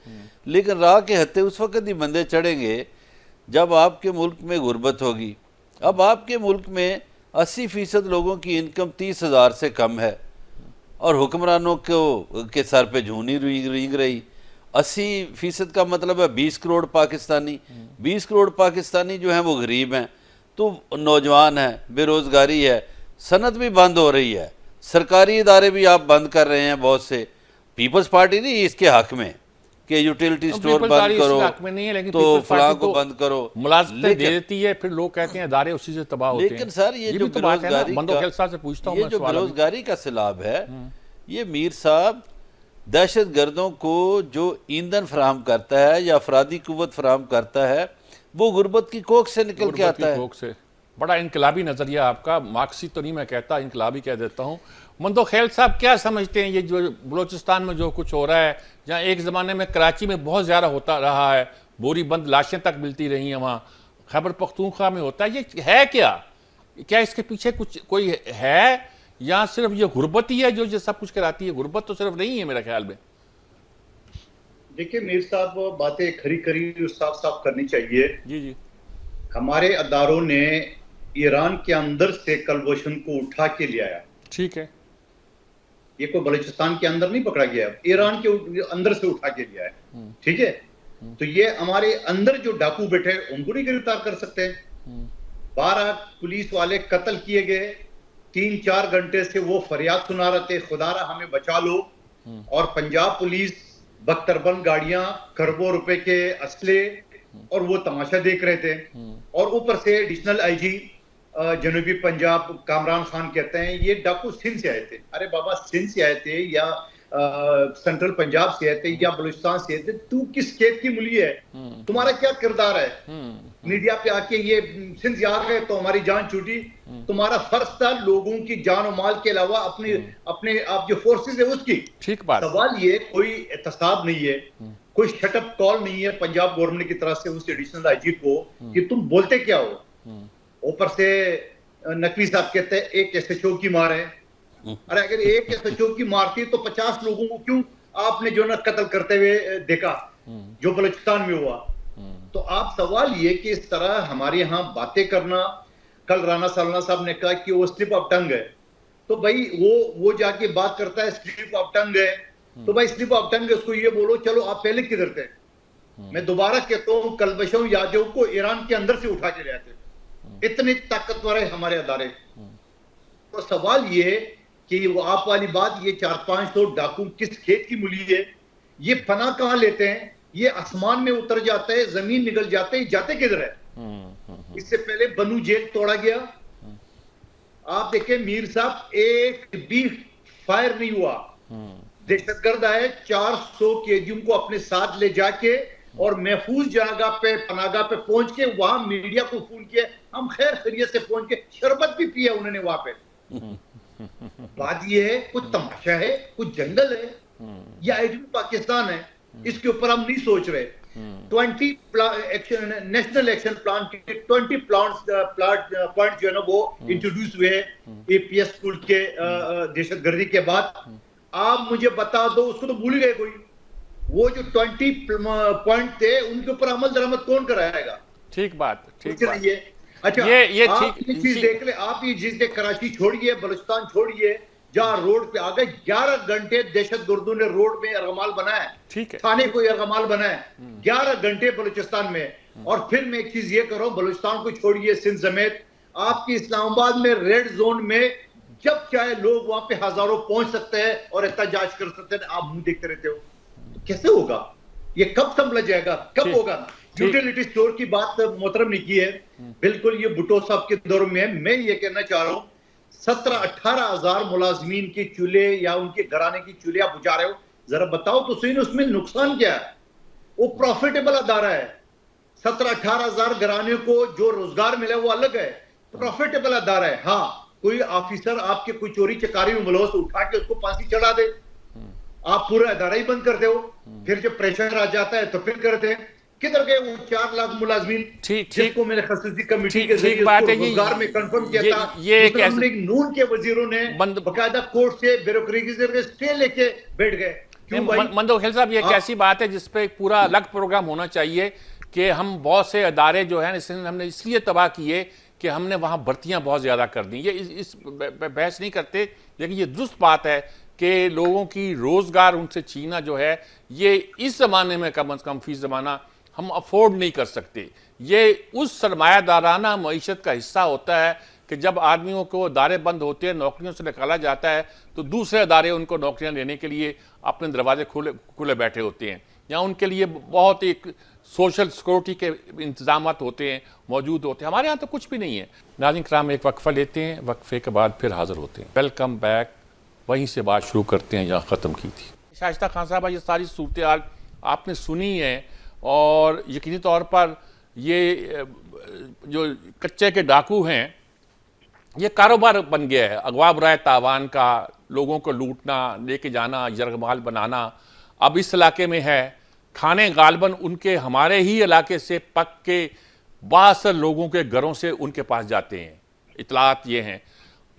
लेकिन रा के हत्थे उस वक्त ही बंदे चढ़ेंगे जब आपके मुल्क में गुर्बत होगी। अब आपके मुल्क में 80% लोगों की इनकम 30,000 से कम है, और हुक्मरानों को के सर पे झूनी रींग रही। 80% का मतलब है 20 करोड़ पाकिस्तानी। 20 करोड़ पाकिस्तानी जो हैं वो गरीब हैं, तो नौजवान हैं, बेरोज़गारी है, सनत भी बंद हो रही है, सरकारी इदारे भी आप बंद कर रहे हैं बहुत से। पीपल्स पार्टी नहीं इसके हक में कि यूटिलिटी स्टोर बंद करो, तो फलां को बंद करो, मुलाज़मतें दे देती है, फिर लोग कहते हैं इदारे उसी से तबाह होते हैं। लेकिन सर ये जो बेरोज़गारी का सैलाब है, ये मीर साहब दहशत गर्दों को जो ईंधन फराहम करता है या अफरादी कुव्वत फराहम करता है, वो गुर्बत की कोख से निकल के आता है। बड़ा इनकलाबी नज़रिया आपका, मार्क्सी तो नहीं मैं कहता, इनकलाबी कह देता हूँ। मंदो खैल साहब, क्या समझते हैं ये जो बलूचिस्तान में जो कुछ हो रहा है, जहाँ एक ज़माने में कराची में बहुत ज़्यादा होता रहा है, बोरी बंद लाशें तक मिलती रही हैं, वहाँ खैबर पख्तूनख्वा में होता है, ये है क्या? क्या इसके पीछे कुछ कोई है या सिर्फ ये गुर्बत ही है जो ये सब कुछ कराती है? गुर्बत तो सिर्फ नहीं है मेरे ख्याल में। देखिए मीर साहब, बातें खरी खरी साफ साफ करनी चाहिए। जी जी। हमारे अदारों ने ईरान के अंदर से कुलभूषण को उठा के ले आया। ठीक है। ये कोई बलूचिस्तान के अंदर नहीं पकड़ा गया, ईरान के अंदर से उठा के लिया है। ठीक है, तो ये हमारे अंदर जो डाकू बैठे उनको नहीं गिरफ्तार कर सकते। 12 पुलिस वाले कत्ल किए गए, 3-4 घंटे से वो फरियाद सुना रहे थे, खुदारा हमें बचा लो। और पंजाब पुलिस बख्तरबंद गाड़ियां, खरबों रुपए के असले और वो तमाशा देख रहे थे। और ऊपर से एडिशनल आईजी जनूबी पंजाब कामरान खान कहते हैं ये डाकू सिंध से आए थे। अरे बाबा, सिंध से आए थे या सेंट्रल पंजाब से आए थे या बलूचिस्तान से आए थे, तू किस खेत की मूली है? तुम्हारा क्या किरदार है? मीडिया पे आके ये सिंध से आ गए तो हमारी जान छूटी। तुम्हारा फर्ज था लोगों की जान और माल के अलावा अपने आप जो फोर्सेस है उसकी। ठीक बात। सवाल ये कोई एहतसाब नहीं है, कोई शटअप कॉल नहीं है पंजाब गवर्नमेंट की तरफ से उस एडिशनल आईजी को कि तुम बोलते क्या हो। ऊपर से नकवी साहब कहते हैं एक एसएचओ की मार है। अरे अगर एक एसएचओ की मार थी तो 50 लोगों को क्यों आपने जो ना कत्ल करते हुए देखा जो बलूचिस्तान में हुआ? तो आप सवाल ये कि इस तरह हमारे यहाँ बातें करना, कल राना सालना साहब ने कहा कि वो स्लिप ऑफ टंग है, तो भाई वो जाके बात करता है स्लिप ऑफ टंग है, तो भाई स्लिप ऑफ टंग है, उसको ये बोलो चलो आप पहले किधर थे? मैं दोबारा कहता हूँ कुलभूषण यादव को ईरान के अंदर से उठा के ले आते, इतने ताकतवर है हमारे अदारे। तो सवाल ये कि वो आप वाली बात, ये 400-500 डाकू किस खेत की मूली है? ये फना कहां लेते हैं? ये आसमान में उतर जाते हैं, जमीन निकल जाते हैं, जाते किधर है? इससे पहले बनू जेल तोड़ा गया। आप देखें मीर साहब, एक भी फायर नहीं हुआ। दहशतगर्द आए, 400 केजियों को अपने साथ ले जाके और महफूज जगह पे, पनागा पे पहुंच के वहां मीडिया को फोन किया, हम खैर खैरियत से पहुंच के शरबत भी पिया उन्होंने वहां पे। बात ये है, कुछ तमाशा है, कुछ जंगल है या आइडियल पाकिस्तान है, इसके ऊपर हम नहीं सोच रहे। 20 नेशनल एक्शन प्लान के 20 पॉइंट जो है ना वो इंट्रोड्यूस हुए एपीएस स्कूल के दहशतगर्दी के बाद। आप मुझे बता दो, उसको तो भूल गए कोई। वो जो 20 पॉइंट थे उनके ऊपर अमल दरामद कौन कराएगा? ठीक बात, ठीक बात। अच्छा, ये आप ये चीज देख ले, आप ये चीज देख, कराची छोड़िए, बलूचिस्तान छोड़िए, जहां रोड पे आ गए 11 घंटे दहशतगर्दों ने रोड में अरगमाल बनाया, ठीक है, थाने को अरगमाल बनाया 11 घंटे बलूचिस्तान में। और फिर मैं एक चीज ये करूं, बलूचिस्तान को छोड़िए, सिंध समेत आपकी इस्लामाबाद में रेड जोन में जब चाहे लोग वहां पे हजारों पहुंच सकते हैं और एहतजाज कर सकते हैं, आप मुंह देखते रहते हो। कैसे होगा ये? कब संभला जाएगा? कब होगा? यूटिलिटी स्टोर की बात मोहतरम ने की है, बिल्कुल ये भुट्टो साहब के दौर में। मैं ये कहना चाह रहा हूं 17-18 हजार मुलाजमीन के चूल्हे या उनके घराने की चूल्हे आप बुझा रहे हो, जरा बताओ तो सही, उसमें नुकसान क्या है? वो प्रॉफिटेबल अदारा है। 17-18 हजार घराने को जो रोजगार मिला वो अलग है, प्रॉफिटेबल अदारा है। हाँ, कोई ऑफिसर आपके कोई चोरी चकारी में मुलवस उठा के उसको फांसी चढ़ा दे, आप पूरा अदारा ही बंद करते हो। फिर जब प्रेशर आ जाता है तो फिर करते हैं। किधर गए वो 4 लाख मुलाजमीन जिसको मैंने खसूसी कमेटी के जरिए रोजगार में कंफर्म किया था? ये नून के वजीरों ने बकायदा कोर्ट से ब्यूरोक्रेसी से स्टे लेके बैठ गए। मंदो खेल साहब, ये कैसी बात है जिसपे पूरा अलग प्रोग्राम होना चाहिए कि हम बहुत से अदारे जो है हमने इसलिए तबाह किए कि हमने वहां भर्तियां बहुत ज्यादा कर दी। ये इस बहस नहीं करते, लेकिन ये दुरुस्त बात है कि लोगों की रोजगार उनसे छीना जो है, ये इस जमाने में कम से कम फी जमाना हम अफोर्ड नहीं कर सकते। ये उस सरमायादाराना मईशत का हिस्सा होता है कि जब आदमियों को अदारे बंद होते हैं, नौकरियों से निकाला जाता है, तो दूसरे अदारे उनको नौकरियां देने के लिए अपने दरवाजे खुले बैठे होते हैं, या उनके लिए बहुत एक सोशल सिक्योरिटी के इंतजाम होते हैं, मौजूद होते हैं। हमारे यहाँ तो कुछ भी नहीं है। नाज़रीन कराम, एक वक्फा लेते हैं, वक्फे के बाद फिर हाजिर होते हैं। Welcome back. वहीं से बात शुरू करते हैं जहाँ ख़त्म की थी। शाइस्ता खान साहब, ये सारी सूरत हाल आपने सुनी है और यकीनी तौर पर ये जो कच्चे के डाकू हैं, ये कारोबार बन गया है। अगवा बराए तावान का, लोगों को लूटना, लेके जाना, यरगमाल बनाना अब इस इलाके में है। खाने गालबन उनके हमारे ही इलाके से पक के बासर लोगों के घरों से उनके पास जाते हैं। इतलात ये हैं।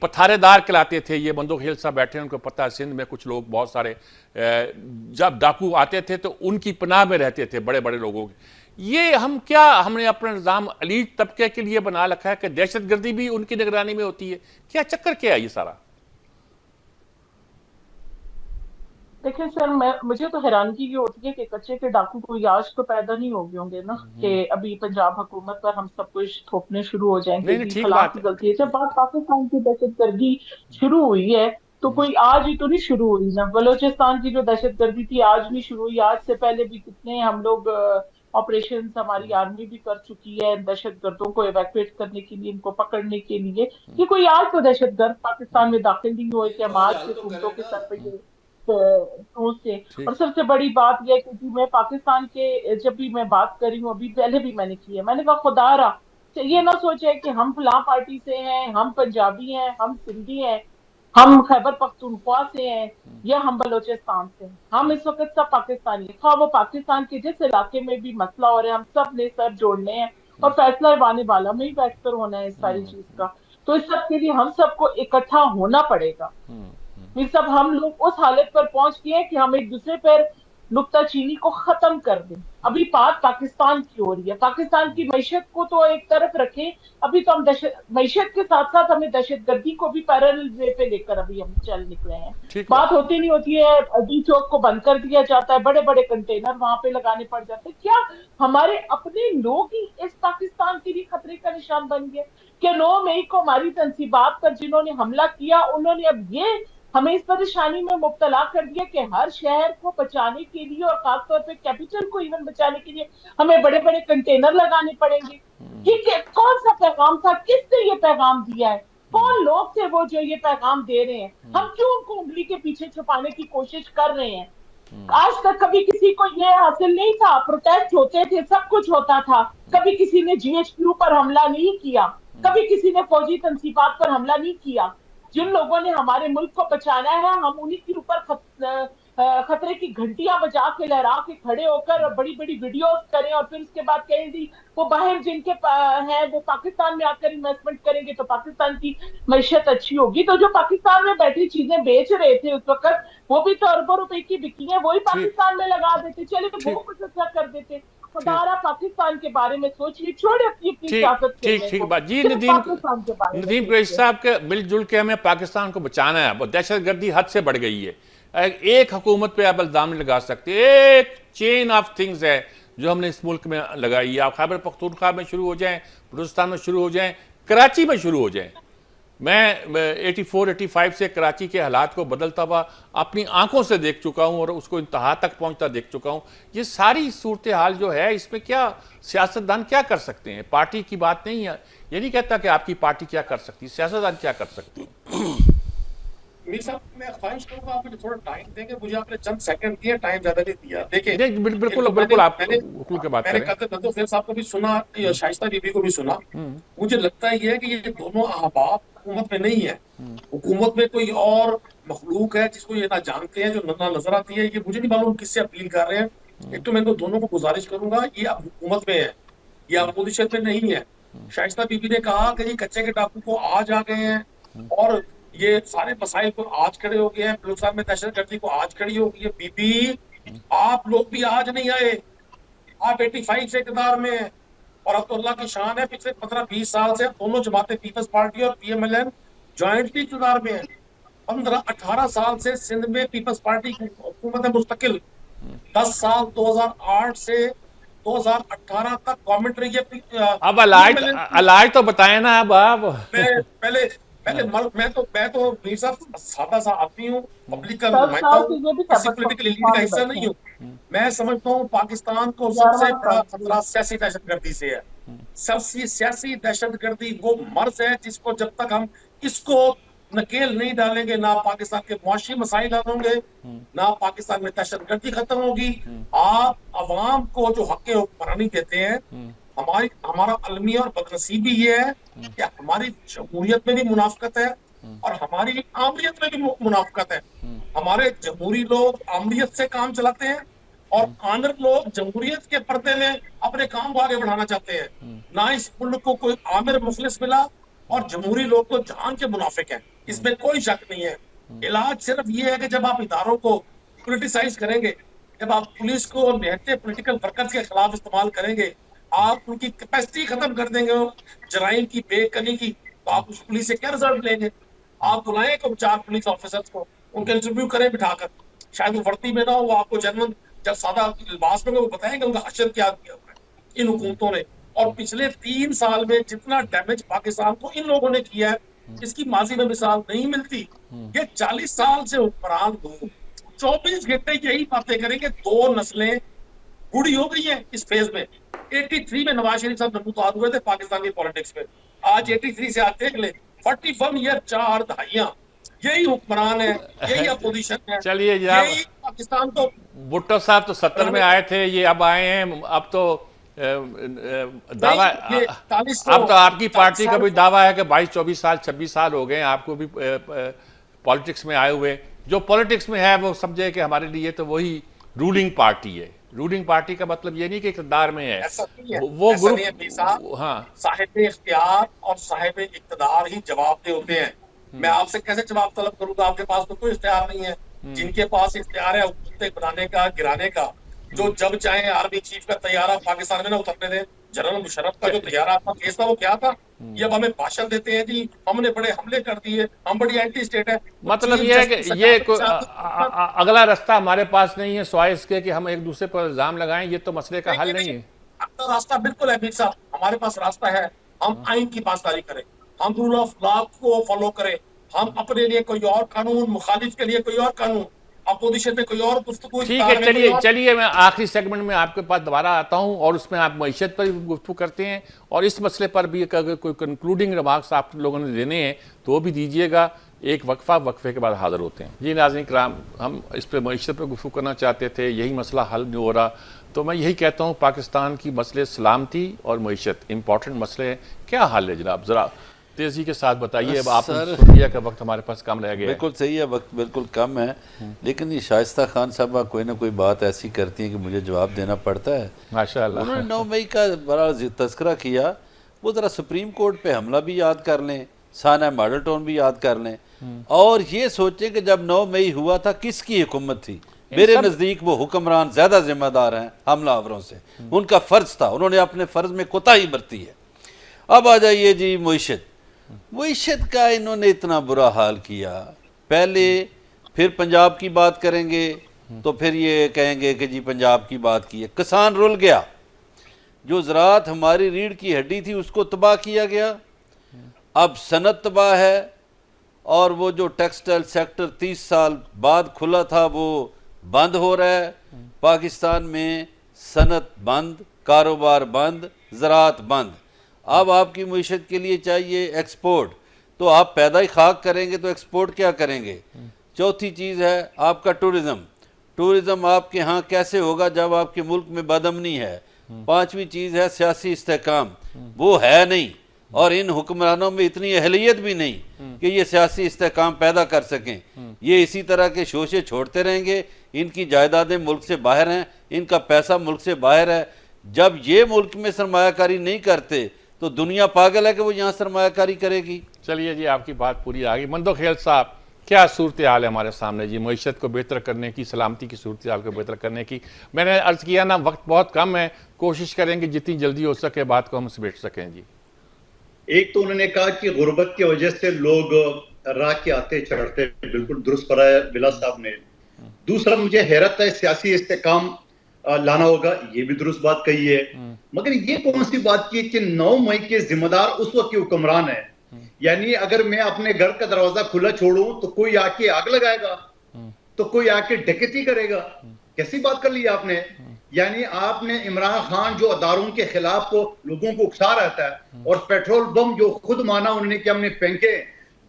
पथारेदार कहलाते थे ये, बंदूक हिल साहब बैठे हैं, उनको पता है सिंध में कुछ लोग बहुत सारे जब डाकू आते थे तो उनकी पनाह में रहते थे बड़े बड़े लोगों के। ये हमने अपना निज़ाम अलीट तबके के लिए बना रखा है कि दहशतगर्दी भी उनकी निगरानी में होती है। क्या चक्कर क्या है ये सारा? देखिए सर, मुझे तो हैरानगी ये होती है कि कच्चे के डाकू कोई आज तो पैदा नहीं हो गए होंगे ना कि अभी पंजाब हुकूमत पर हम सब कुछ थोपने शुरू हो जाएंगे नहीं, कि ठीक फलां बात की है। गलती है। जब बात पाकिस्तान की दहशतगर्दी शुरू हुई है तो कोई आज ही तो नहीं शुरू हुई ना। बलोचिस्तान की जो दहशतगर्दी थी आज नहीं शुरू हुई, आज से पहले भी कितने हम लोग ऑपरेशन हमारी आर्मी भी कर चुकी है दहशतगर्दों को इवैक्यूएट करने के लिए, इनको पकड़ने के लिए। ये कोई आज तो दहशतगर्द पाकिस्तान में दाखिल नहीं हुए कि हम आज से हुकूमतों के सर पे से। ठीक। और सबसे बड़ी बात यह है कि मैं पाकिस्तान के जब भी मैं बात कर रही हूँ, अभी पहले भी मैंने की है, मैंने कहा खुदा रहा ये ना सोचे कि हम फलां पार्टी से हैं, हम पंजाबी हैं, हम सिंधी हैं, हम खैबर पख्तूनख्वा से हैं या हम बलोचिस्तान से हैं। हम इस वक्त सब पाकिस्तानी हैं। हाँ, वो पाकिस्तान के जिस इलाके में भी मसला हो रहा है हम सब ने सर जोड़ने हैं और फैसला आने वाला में ही बैठकर होना है इस सारी चीज का। तो इस सब के लिए हम सबको इकट्ठा होना पड़ेगा। ये सब हम लोग उस हालत पर पहुंच गए हैं कि हम एक दूसरे पर नुक्ताचीनी को खत्म कर दें। अभी बात पाकिस्तान की हो रही है, पाकिस्तान की मैशत को तो एक तरफ रखें, अभी तो हम मैशत के साथ साथ हमें दहशतगर्दी को भी पैरेलल वे पे लेकर अभी हम चल निकले हैं। ठीक बात होती नहीं होती है, डी चौक को बंद कर दिया जाता है, बड़े बड़े कंटेनर वहां पे लगाने पड़ जाते हैं। क्या हमारे अपने लोग ही इस पाकिस्तान के लिए खतरे का निशान बन गए? क्या 9 मई को हमारी तंसीबात पर जिन्होंने हमला किया उन्होंने अब ये हमें इस परेशानी में मुब्तला कर दिया कि हर शहर को बचाने के लिए और खासतौर पे कैपिटल को इवन बचाने के लिए हमें बड़े बड़े कंटेनर लगाने पड़ेंगे? ठीक है, कौन सा पैगाम था? किसने ये पैगाम दिया है? कौन लोग थे वो जो ये पैगाम दे रहे हैं? हम क्यों उनको उंगली के पीछे छुपाने की कोशिश कर रहे हैं? आज तक कभी किसी को ये हासिल नहीं था, प्रोटेस्ट होते थे, सब कुछ होता था, कभी किसी ने GHQ पर हमला नहीं किया, कभी किसी ने फौजी तंसीबात पर हमला नहीं किया। जिन लोगों ने हमारे मुल्क को बचाना है हम उन्हीं के ऊपर खतरे की घंटियां बजा के लहरा के खड़े होकर बड़ी बड़ी वीडियोस करें और फिर उसके बाद कहें जी वो बाहर जिनके हैं वो पाकिस्तान में आकर इन्वेस्टमेंट करेंगे तो पाकिस्तान की मैशत अच्छी होगी। तो जो पाकिस्तान में बैठी चीजें बेच रहे थे उस वक्त वो भी तो अरबों रुपए की बिकी है, वही पाकिस्तान में लगा देते, चले वो कुछ अच्छा कर देते। खुदारा पाकिस्तान के बारे में सोचिए, छोड़े अपनी सियासत ठीक बात जी। नदीम कुरैशी साहब के मिलजुल के हमें पाकिस्तान को बचाना है। वो दहशतगर्दी हद से बढ़ गई है। एक हुकूमत पे आप इल्जाम नहीं लगा सकते, एक चेन ऑफ थिंग्स है जो हमने इस मुल्क में लगाई है। आप खैबर पख्तूनख्वा में शुरू हो जाएं, बलूचिस्तान में शुरू हो जाएं, कराची में शुरू हो जाएं। मैं 84-85 से कराची के हालात को बदलता हुआ अपनी आंखों से देख चुका हूं और उसको इंतहा तक पहुंचता देख चुका हूं। ये सारी सूरत हाल जो है इसमें क्या सियासतदान क्या कर सकते हैं? पार्टी की बात नहीं है, ये नहीं कहता कि आपकी पार्टी क्या कर सकती, सियासतदान क्या कर सकते हैं। मीर साहब, मैं ख्वाहिश करूंगा आप मुझे थोड़ा टाइम देंगे, मुझे आपने चंद सेकंड दिए, टाइम ज्यादा नहीं दिया। देखिए बिल्कुल आप हुकूम के बात मैंने करें। कादर नदुफ साहब को भी सुना, शाइस्ता बीबी को भी सुना। मुझे लगता है ये कि ये दोनों अहबाब हुकूमत में नहीं है, हुकूमत में कोई और मखलूक है जिसको ये ना जानते हैं, जो ना नजर आती है। ये मुझे नहीं मालूम किससे अपील कर रहे हैं। एक तो मैं दोनों को गुजारिश करूंगा, ये अब हुकूमत में है, ये अपोजिशन में नहीं है। शाइस्ता बीबी ने कहा कि ये कच्चे के डाकू को आज आ गए हैं और ये सारे मसाइल को आज खड़े हो गए हैं, बलूचिस्तान में दहशतगर्दी को आज खड़ी हो गई है। बीबी आप लोग भी आज नहीं आए, आप 85 से इक़्तिदार में हैं और अब तो अल्लाह की शान है पिछले 15-20 साल से दोनों जमातें पीपल्स पार्टी और PMLN जॉइंटली इक़्तिदार में है। 15-18 साल से सिंध में पीपल्स पार्टी की हुकूमत है मुस्तकिल। 10 साल 2008 से 2018 तक गवर्नमेंट रही है। अब अलाज तो बताए ना। अब आप पहले मैं तो मीर साहब सादा सा आदमी हूँ, पब्लिक का नुमाइंदा हूँ, किसी पॉलिटिकल एलिट का हिस्सा नहीं हूँ। मैं समझता हूँ पाकिस्तान को सबसे बड़ा खतरा सियासी दहशतगर्दी से है। सबसे सियासी दहशतगर्दी वो मर्ज है जिसको जब तक हम इसको नकेल नहीं डालेंगे ना पाकिस्तान के मुआशी मसाइल हल होंगे, ना पाकिस्तान में दहशतगर्दी खत्म होगी। आप अवाम को जो हक हुक्मरानी देते हैं हमारा अलमिया और बदनसीबी ये है कि हमारी जमहूरियत में भी मुनाफिकत है और हमारी आमरीत में भी मुनाफिकत है। हमारे जमहूरी लोग आमरीत से काम चलाते हैं और आमिर लोग जमहूरियत के पर्दे में अपने काम को आगे बढ़ाना चाहते हैं। ना इस मुल्क को कोई आमिर मुखलिस मिला और जमहूरी लोग तो जान के मुनाफिक हैं, इसमें कोई शक नहीं है। इलाज सिर्फ ये है कि जब आप इदारों को पोलिटिसाइज करेंगे, जब आप पुलिस को निहत्ते पॉलिटिकल वर्कर्स के खिलाफ इस्तेमाल करेंगे, आप उनकी कैपेसिटी खत्म कर देंगे जराइम की, बेकनी की, तो आप उस पुलिस से क्या रिजल्ट लेंगे? आप बुलाएं को 4 पुलिस ऑफिसर्स को, उनके इंटरव्यू करें बिठाकर, शायद वो वर्दी में ना हो, वो आपको जनरल जब सादा लिबास में वो बताएंगे उनका हशर क्या किया हुआ है इन हुकूमतों ने। और पिछले 3 साल में जितना डैमेज पाकिस्तान को इन लोगों ने किया है, इसकी माजी में मिसाल नहीं मिलती। ये 40 साल से हुक्मरान लोग 24 घंटे यही बातें करेंगे। 2 नस्लें बूढ़ी हो गई है इस फेज में। 83 में नवाज शरीफ साहब नमूदार हुए थे पाकिस्तान की पॉलिटिक्स में, आज 83 से आप देख ले 41 ईयर, 4 दहाइयां यही हुक्मरान है, यही अपोजिशन है। चलिए जनाब, यही पाकिस्तान तो भुट्टो साहब तो 70 में आए थे, ये अब आए हैं, अब तो दावा, अब तो आपकी पार्टी का भी दावा है कि 22-24 साल 26 साल हो गए आपको भी पॉलिटिक्स में आए हुए। जो पॉलिटिक्स में है वो समझे कि हमारे लिए तो वही रूलिंग पार्टी है। रूलिंग पार्टी का मतलब ये नहीं कि इक़्तिदार में है, वो ग्रुप। हाँ, साहिब इख्तियार और साहिब इक़्तिदार ही जवाबदेह होते हैं। मैं आपसे कैसे जवाब तलब करूंगा? आपके पास तो कोई इख्तियार नहीं है। जिनके पास इख्तियार है हुकूमत बनाने का, गिराने का, जो जब चाहे आर्मी चीफ का तैयारा पाकिस्तान में ना उतरने दे। जनरल मुशर्रफ का जो तैयारा आपका केस था वो क्या था? ये अब हमें भाषण देते हैं जी हमने बड़े हमले कर दिए, हम बड़ी एंटी स्टेट है। मतलब ये है कि ये अगला रास्ता हमारे पास नहीं है स्वाय इसके कि हम एक दूसरे पर इल्जाम लगाएं, ये तो मसले का हल नहीं है। तो रास्ता बिल्कुल है मीर साहब, हमारे पास रास्ता है। हम आइन की पासदारी करें, हम रूल ऑफ लॉ को फॉलो करें, हम अपने लिए कोई और कानून, मुखालिफ के लिए कोई और कानून, अपोजिशन में कोई और गुफ्तगू। ठीक है, चलिए मैं आखिरी सेगमेंट में आपके पास दोबारा आता हूं और उसमें आप मईशत पर भी गुफ्तगू करते हैं और इस मसले पर भी अगर कोई कंक्लूडिंग रिमार्क्स आप लोगों ने देने हैं तो वो भी दीजिएगा। एक वक्फे के बाद हाजिर होते हैं। जी नाज़रीन किराम, हम इस पर मईशत पर गुफ्तगू करना चाहते थे, यही मसला हल नहीं हो रहा, तो मैं यही कहता हूँ पाकिस्तान की मसले सलामती और मईशत इंपॉर्टेंट मसले हैं। क्या हाल है जनाब, ज़रा तेजी के साथ बताइए। अब आप सुनिए का वक्त हमारे पास कम रह गया। बिल्कुल सही है, वक्त बिल्कुल कम है, लेकिन ये शाइस्ता खान साहब कोई ना कोई बात ऐसी करती है कि मुझे जवाब देना पड़ता है। माशाअल्लाह, उन्होंने 9 मई का बड़ा तस्करा किया, वो ज़रा सुप्रीम कोर्ट पे हमला भी याद कर लें, साना मॉडल टाउन भी याद कर लें और ये सोचें कि जब 9 मई हुआ था किसकी हुकूमत थी। मेरे नज़दीक वो हुक्मरान ज़्यादा जिम्मेदार हैं हमलावरों से, उनका फ़र्ज था, उन्होंने अपने फ़र्ज में कोताही बरती है। अब आ जाइए जी मुईशत का इन्होंने इतना बुरा हाल किया। पहले फिर पंजाब की बात करेंगे तो फिर ये कहेंगे कि जी पंजाब की बात की है। किसान रुल गया, जो ज़राअत हमारी रीढ़ की हड्डी थी उसको तबाह किया गया। अब सनत तबाह है और वो जो टेक्सटाइल सेक्टर 30 साल बाद खुला था वो बंद हो रहा है। पाकिस्तान में सनत बंद, कारोबार बंद, ज़राअत बंद। अब आपकी मईशत के लिए चाहिए एक्सपोर्ट, तो आप पैदा ही खाक करेंगे तो एक्सपोर्ट क्या करेंगे? चौथी चीज़ है आपका टूरिज़म आपके यहाँ कैसे होगा जब आपके मुल्क में बदअमनी है? 5वीं चीज़ है सियासी इस्तेहकाम, वो है नहीं और इन हुक्मरानों में इतनी अहलियत भी नहीं कि ये सियासी इस्तेहकाम पैदा कर सकें। ये इसी तरह के शोशे छोड़ते रहेंगे, इनकी जायदादें मुल्क से बाहर हैं, इनका पैसा मुल्क से बाहर है। जब ये मुल्क में सरमायाकारी नहीं करते तो दुनिया पागल है कि वो यहाँ सरमायाकारी करेगी। चलिए जी, आपकी बात पूरी आ गई। मंदोखेल साहब, क्या सूरत हाल है हमारे सामने जी मईशत को बेहतर करने की, सलामती की सूरत हाल को बेहतर करने की? मैंने अर्ज़ किया ना, वक्त बहुत कम है, कोशिश करेंगे जितनी जल्दी हो सके बात को हम समेट सकें जी। एक तो उन्होंने कहा कि गुर्बत की वजह से लोग राह के आते चढ़ते, बिल्कुल दुरुस्त कराया बिला साहब ने। दूसरा मुझे हैरत है, सियासी इस्तेकाम लाना होगा, ये भी दुरुस्त बात कही है, मगर ये कौन सी बात की कि 9 मई के जिम्मेदार उस वक्त के हुक्मरान है। यानी अगर मैं अपने घर का दरवाजा खुला छोड़ूं तो कोई आके आग लगाएगा, तो कोई आके डकैती करेगा। कैसी बात कर ली आपने? यानी आपने इमरान खान जो अदारों के खिलाफ को लोगों को उकसा रहता है और पेट्रोल बम जो खुद माना उन्होंने कि हमने फेंके,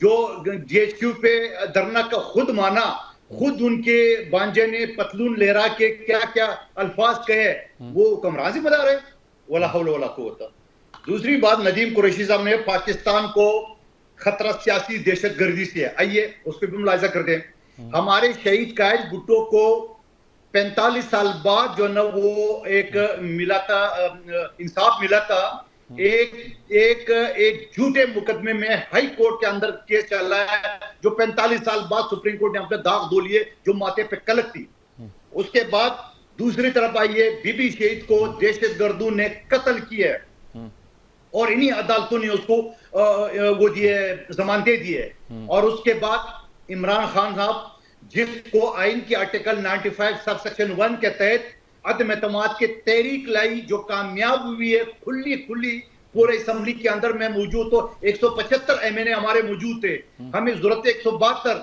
जो GHQ पे धरना का खुद माना, खुद उनके बांजे ने पतलून लहरा के क्या क्या अल्फाज कहे, वो हुक्मरान जिम्मेदार है। वला हौल वला कुव्वत। दूसरी बात, नदीम कुरैशी साहब ने पाकिस्तान को खतरा सियासी दहशतगर्दी से है, आइए उस पर भी मुलाहिजा करते हैं। हमारे शहीद कायद भुट्टो को 45 साल बाद जो ना वो एक मिला था, इंसाफ मिला था। एक झूठे मुकदमे में हाई कोर्ट के अंदर केस चल रहा है, जो 45 साल बाद सुप्रीम कोर्ट ने अपने दाग धो लिए, जो माथे पे कलक थी। उसके बाद दूसरी तरफ आइए, बीबी शहीद को दहशतगर्दों ने कत्ल किया है और इन्हीं अदालतों ने उसको वो दिए, जमानतें दिए। और उसके बाद इमरान खान साहब, जिसको आइन की आर्टिकल 95 सब सेक्शन 1 के तहत अदम एतमाद की तहरीक लाई, जो कामयाब हुई है, खुली पूरे असेंबली के अंदर मैं मौजूद, तो 175 एमएनए हमारे मौजूद थे, हमें जरूरत है 172।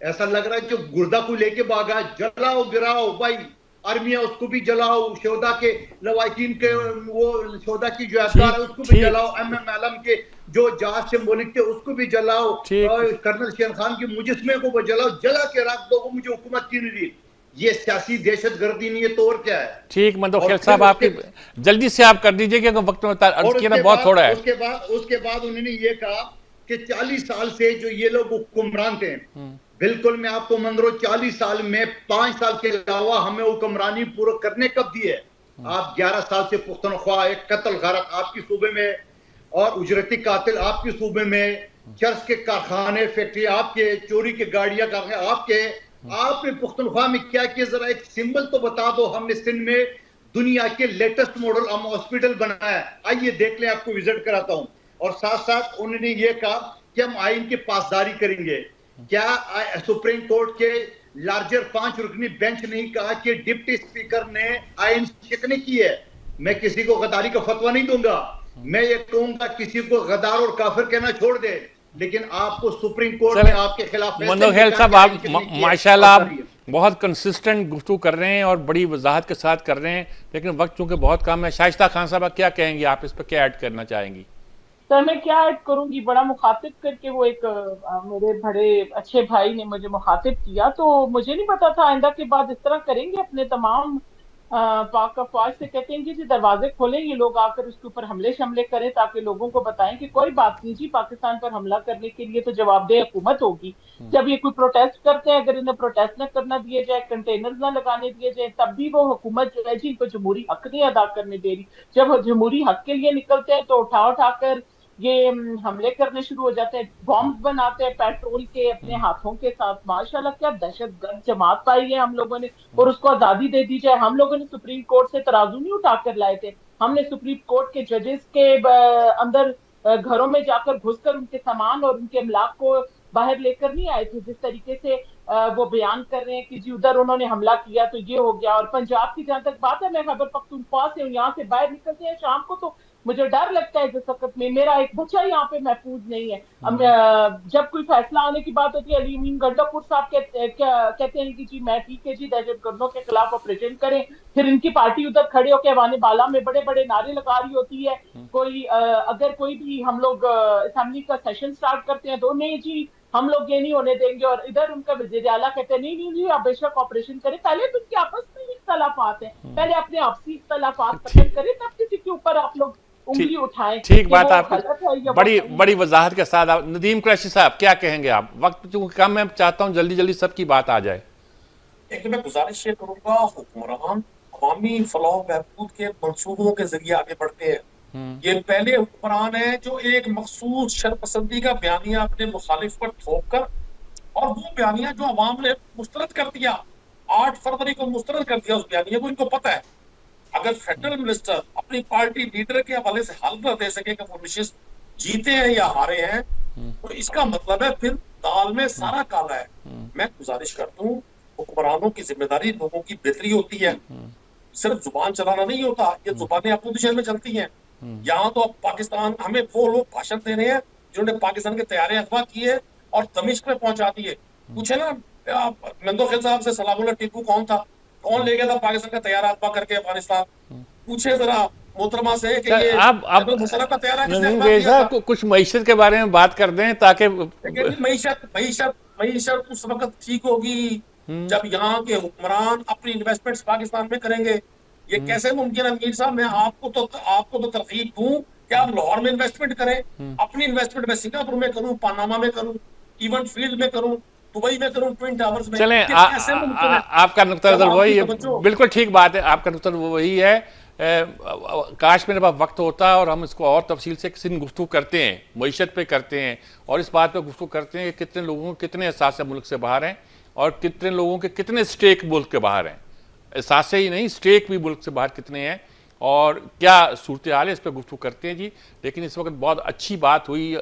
ऐसा लग रहा है जो गुर्दा को लेके भागा, जलाओ गिराओ भाई, आर्मी है उसको भी जलाओ, शोदा के लवाकिन के वो शोदा की जो यादगार है उसको भी जलाओ, एमएम के जो जहाज से मुल्क थे उसको भी जलाओ, और कर्नल शेर खान की मुजस्मे को भी जलाओ, जला के रख दो, मुझे हुकूमत की नहीं दी। ये सियासी दहशतगर्दी नहीं है तो और क्या है? ठीक, मंदोखेल साहब आपकी जल्दी से आप कर दीजिए क्योंकि वक्त में अर्ज किया ना बहुत थोड़ा है। उसके बाद उन्होंने ये कहा कि 40 साल से जो ये लोग हुक्मरान थे, बिल्कुल मैं आपको मंदरो 40 साल में 5 साल के अलावा हमें हुक्मरानी पूरा करने कब दी है? आप 11 साल से पुख्तनख्वा, एक कत्ल गारत आपकी सूबे में और उजरती कातिल आपकी सूबे में, चर्च के कारखाने फैक्ट्री आपके, चोरी के गाड़ियां कारखाने आपके, आपने पुख्तनख्वा में क्या किया? जरा एक सिंबल तो बता दो। हमने सिंध में दुनिया के लेटेस्ट मॉडल हम हॉस्पिटल बनाया है, आइए देख लें, आपको विजिट कराता हूं। और साथ साथ उन्होंने ये कहा कि हम आइन की पासदारी करेंगे। क्या सुप्रीम कोर्ट के लार्जर 5 रुकनी बेंच नहीं कहा कि डिप्टी स्पीकर ने आइन शिकने की है? मैं किसी को गद्दारी का फतवा नहीं दूंगा, मैं ये कहूंगा किसी को गद्दार और काफिर कहना छोड़ दे, लेकिन आपको सुप्रीम कोर्ट ने आपके खिलाफ मंदोखेल साहब, आप माशाल्लाह आप बहुत कंसिस्टेंट गुफ्तगू कर रहे हैं और बड़ी वजाहत के साथ कर रहे हैं, लेकिन वक्त चूंकि बहुत कम है। शाइस्ता खान साहब क्या कहेंगे, आप इस पर क्या ऐड करना चाहेंगी? सर मैं क्या ऐड करूंगी, बड़ा मुखातिब करके वो एक मेरे बड़े अच्छे भाई ने मुझे मुखातिब किया, तो मुझे नहीं पता था आइंदा के बाद इस तरह करेंगे अपने तमाम पाक अफवाज से। कहते हैं कि जी दरवाजे खोलें, ये लोग आकर उसके ऊपर हमले शमले करें ताकि लोगों को बताएं कि कोई बात नहीं जी, पाकिस्तान पर हमला करने के लिए तो जवाबदेह हुकूमत होगी। जब ये कोई प्रोटेस्ट करते हैं, अगर इन्हें प्रोटेस्ट न करना दिए जाए, कंटेनर न लगाने दिए जाए, तब भी वो हुकूमत जो है जी इनको जमहूरी हक नहीं अदा करने दे रही। जब जमहूरी हक के लिए निकलते हैं तो उठाकर ये हमले करने शुरू हो जाते हैं, बॉम्ब बनाते हैं पेट्रोल के अपने हाथों के साथ। माशाल्लाह क्या दहशतगर्द जमात पाई है हम लोगों ने, और उसको आजादी दे दी जाए। हम लोगों ने सुप्रीम कोर्ट से तराजू नहीं उठाकर लाए थे, हमने सुप्रीम कोर्ट के जजेस के अंदर घरों में जाकर घुसकर उनके सामान और उनके अमलाक को बाहर लेकर नहीं आए थे। जिस तरीके से वो बयान कर रहे हैं कि जी उधर उन्होंने हमला किया तो ये हो गया। और पंजाब की जहां तक बात है, मैं खैबर पख्तूनख्वा से हूँ, यहाँ से बाहर निकलते हैं शाम को तो मुझे डर लगता है जिस वक्त में मेरा एक बच्चा यहाँ पे महफूज नहीं है। जब कोई फैसला आने की बात होती है, अली अमीन गंडापुर साहब कहते हैं कि जी मैं ठीक है जी, दहशतगर्दों के खिलाफ ऑपरेशन करें, फिर इनकी पार्टी उधर खड़े होकर अवाने बाला में बड़े बड़े नारे लगा रही होती है। अगर कोई भी हम लोग असेंबली का सेशन स्टार्ट करते हैं तो नहीं जी हम लोग ये नहीं होने देंगे, और इधर उनका वज़ीर आला कहते हैं नहीं नहीं जी आप बेशक ऑपरेशन करें। पहले तो उनके आपस में इख्तलाफात है, पहले अपने आपसी इख्तलाफात खत्म करें, तब किसी के ऊपर आप लोग उंगली उठाएं। ठीक बात, आप बड़ी वजाहत के साथ। आप नदीम कुरैशी साहब क्या कहेंगे? आप वक्त चूंकि कम, मैं चाहता हूं जल्दी जल्दी सबकी बात आ जाए। एक मैं गुजारिश ये करूंगा, हुक्मरान अवामी फलाह बहबूद के मंसूबों के जरिए आगे बढ़ते हैं। ये पहले हुक्मरान है जो एक मखसूस शरपसंदी का बयानिया अपने मुखालिफ पर थोप कर, और वो बयानिया जो अवाम ने मुस्तरद कर दिया, 8 फरवरी को मुस्तरद कर दिया उस बयानिया को, इनको पता है अगर फेडरल मिनिस्टर अपनी पार्टी लीडर के हवाले से हल न दे सके कि वो नशिस्त जीते हैं या हारे हैं, तो इसका मतलब है फिर दाल में सारा काला है। मैं गुजारिश करता हूँ, हुक्मरानों की जिम्मेदारी लोगों की बेहतरी होती है, सिर्फ जुबान चलाना नहीं होता। ये जुबानें अपोजिशन में चलती हैं। यहाँ तो अब पाकिस्तान, हमें वो लोग भाषण दे रहे हैं जिन्होंने पाकिस्तान के तैयारे अगवा किए और दमिश्क में पहुंचा दिए। पूछे ना मंदोखेल साहब से, सलामुल्लाह टिप्पू कौन था, कौन ले गया था पाकिस्तान का तैयारा अगवा करके अफगानिस्तान? पूछे जरा मोहतरमा से कि ये मुशर्रफ का तैयारा किसने अगवा किया था? कुछ मईशत के बारे में बात कर दें ताकि मईशत उस वक्त ठीक होगी जब यहाँ के हुक्मरान अपनी इन्वेस्टमेंट्स पाकिस्तान में करेंगे। ये कैसे मुमकिन है मीर साहब? मैं आपको तो तरकीब दूं कि आप लाहौर में इन्वेस्टमेंट करें, अपनी इन्वेस्टमेंट मैं सिंगापुर में करूं, पनामा में करूं, इवेंट फील्ड में करूं, दुबई में करूं, ट्विन टावर्स में। चलें, ये कैसे मुमकिन है? आपका नुक्ता जब नजर आपकी वही है, तवज्जो- बिल्कुल ठीक बात है, आपका नुक्ता नजर वही है। काश मेरे पास वक्त होता और हम इसको और तफसील से किसी दिन गुफ्तगू करते हैं, मईशत पे करते हैं और इस बात पे गुफ्तगू करते हैं कि कितने लोगों के कितने एहसास मुल्क से बाहर हैं और कितने लोगों के कितने स्टेक मुल्क के बाहर हैं। एहसास ही नहीं, स्टेक भी मुल्क से बाहर कितने हैं और क्या सूरत हाल है, इस पर गुफ्तगू करते हैं जी। लेकिन इस वक्त बहुत अच्छी बात हुई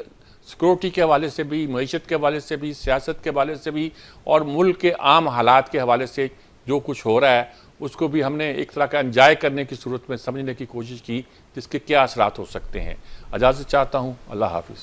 सिक्योरिटी के हवाले से भी, मईशत के हवाले से भी, सियासत के हवाले से भी और मुल्क के आम हालात के हवाले से जो कुछ हो रहा है उसको भी हमने एक तरह का एंजॉय करने की सूरत में समझने की कोशिश की, जिसके क्या असरात हो सकते हैं। इजाज़त चाहता हूँ, अल्लाह हाफिज़।